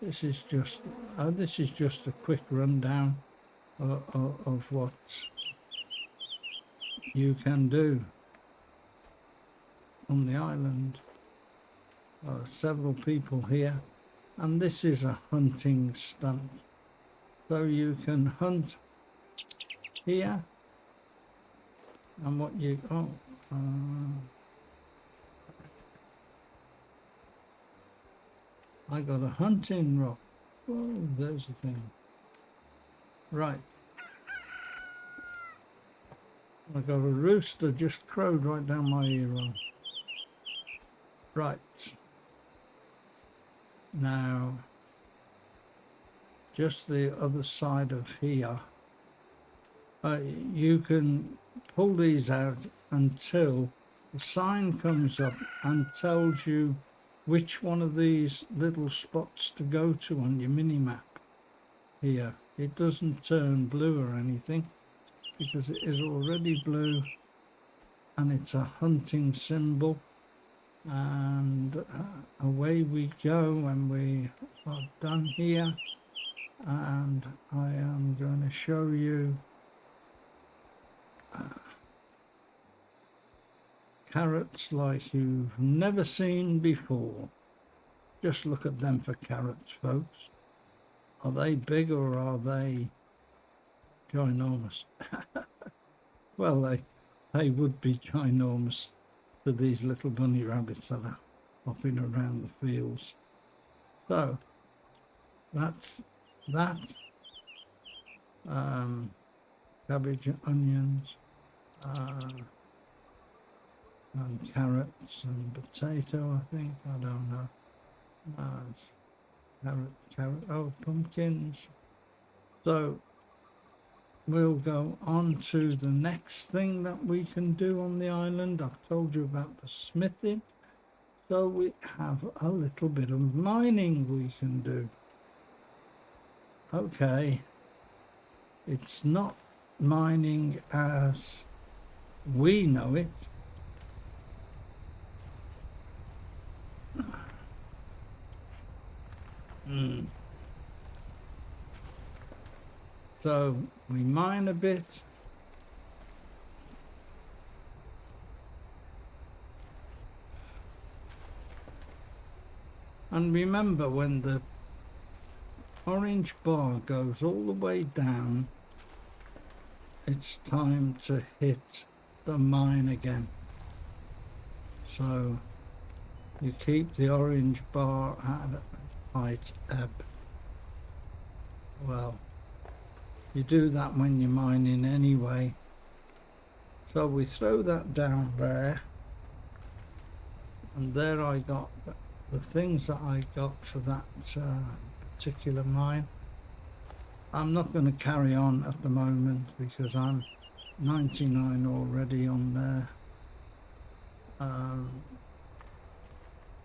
this is just a quick rundown of what you can do on the island. Several people here, and this is a hunting stunt. So you can hunt here, and what you I got a hunting rock. Oh, there's the thing. Right. I got a rooster just crowed right down my earhole. Right. Now, just the other side of here, you can pull these out until the sign comes up and tells you which one of these little spots to go to on your mini map here. It doesn't turn blue or anything because it is already blue, and it's a hunting symbol, and away we go when we I've done here, and I am going to show you carrots like you've never seen before. Just look at them for carrots, folks. Are they big or are they ginormous? Well, they would be ginormous to these little bunny rabbits that are hopping around the fields. So that's that. Cabbage, onions, and carrots and potato, I think. I don't know. Carrot. Oh, pumpkins. So we'll go on to the next thing that we can do on the island. I've told you about the smithing. So we have a little bit of mining we can do. Okay. It's not mining as we know it. So we mine a bit. And remember, when the orange bar goes all the way down, it's time to hit the mine again. So you keep the orange bar at height ebb. Well, you do that when you're mining anyway. So we throw that down there, and there I got the things that I got for that particular mine. I'm not going to carry on at the moment because I'm 99 already on there.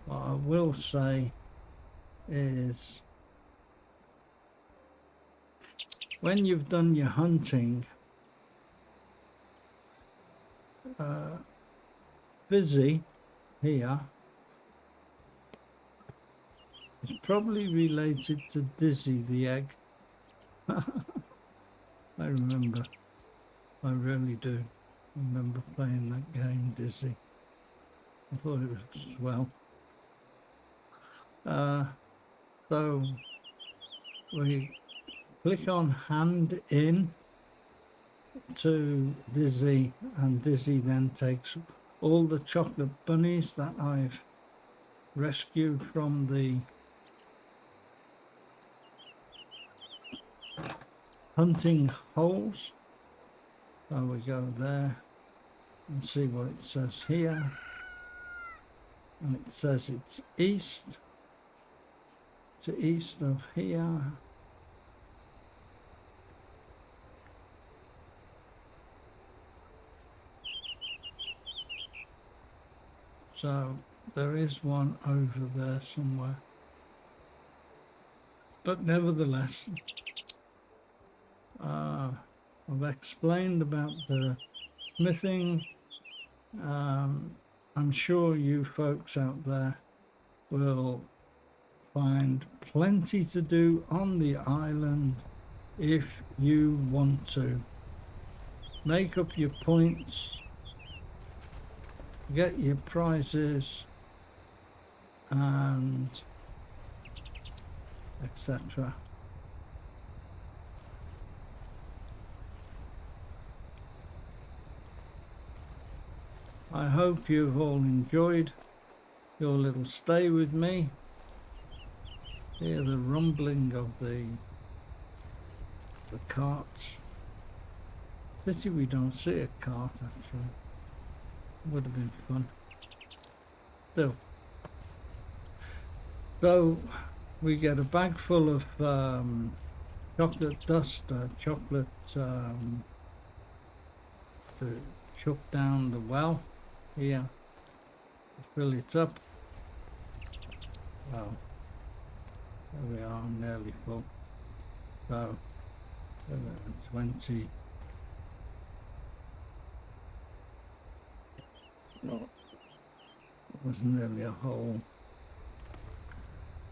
What I will say is, when you've done your hunting, Busy here is probably related to Dizzy the egg. I remember, I really do remember playing that game, Dizzy. I thought it was swell. So we click on hand in to Dizzy, and Dizzy then takes all the chocolate bunnies that I've rescued from the hunting holes. So we go there and see what it says here, and it says it's east to east of here. So there is one over there somewhere, but nevertheless, I've explained about the smithing. I'm sure you folks out there will find plenty to do on the island if you want to. Make up your points, get your prizes, and etc. I hope you've all enjoyed your little stay with me. Hear the rumbling of the carts. Pity we don't see a cart, actually. Would have been fun. Still. So we get a bag full of chocolate dust, chocolate to chuck down the well here, fill it up. Well, there we are, nearly full. So 20. No, it was nearly a whole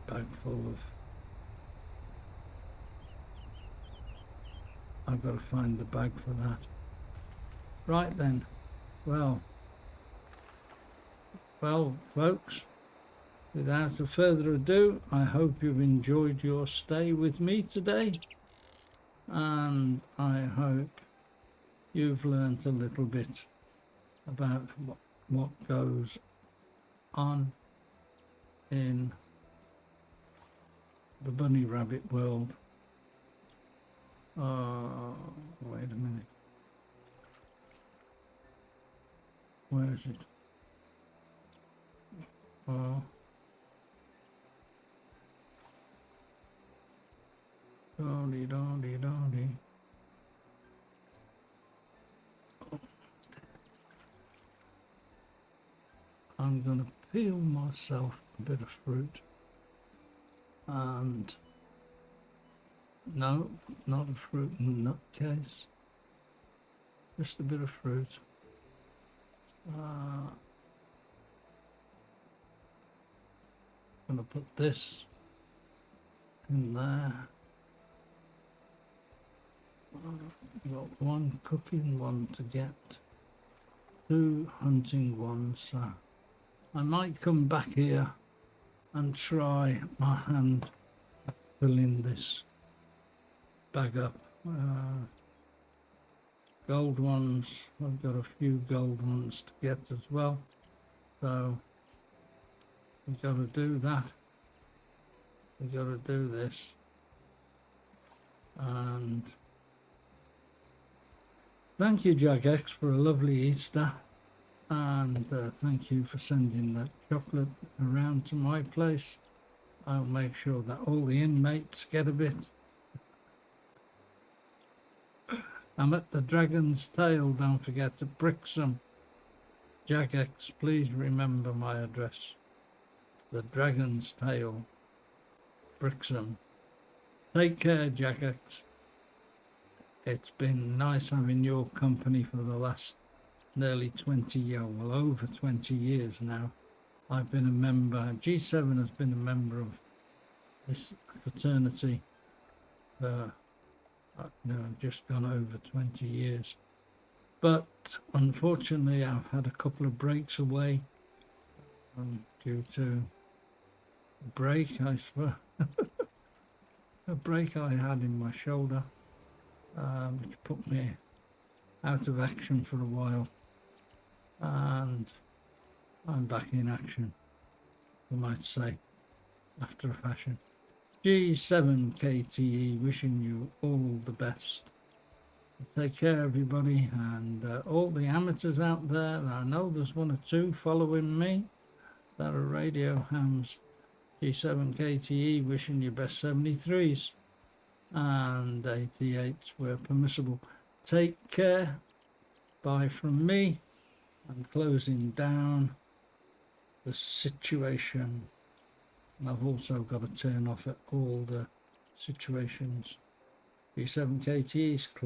bag full of I've got to find the bag for that. Right then, well, folks, without further ado, I hope you've enjoyed your stay with me today, and I hope you've learned a little bit about what goes on in the bunny rabbit world. Wait a minute. Where is it? Oh, dolly, dolly, dolly. I'm going to peel myself a bit of fruit. And no, not a fruit and nut case. Just a bit of fruit. Going to put this in there. Got one cooking one to get, 2 hunting ones. So I might come back here and try my hand at filling this bag up. Gold ones, I've got a few gold ones to get as well, so we've got to do that. We've got to do this, and thank you, Jack X, for a lovely Easter, and thank you for sending that chocolate around to my place. I'll make sure that all the inmates get a bit. I'm at the Dragon's Tail, don't forget to Brixham. Jack X, please remember my address. The Dragon's Tail, Brixham. Take care, Jack X. It's been nice having your company for the last nearly 20 years, well, over 20 years now. I've been a member, G7 has been a member of this fraternity for just gone over 20 years. But unfortunately, I've had a couple of breaks away due to a break, I suppose, a break I had in my shoulder, which put me out of action for a while, and I'm back in action, you might say, after a fashion. G7KTE, wishing you all the best. Take care, everybody, and all the amateurs out there. I know there's 1 or 2 following me that are radio hams. G7KTE, wishing you best 73s and 88s where permissible. Take care. Bye from me. I'm closing down the situation. And I've also got to turn off at all the situations. G7KTE is clear.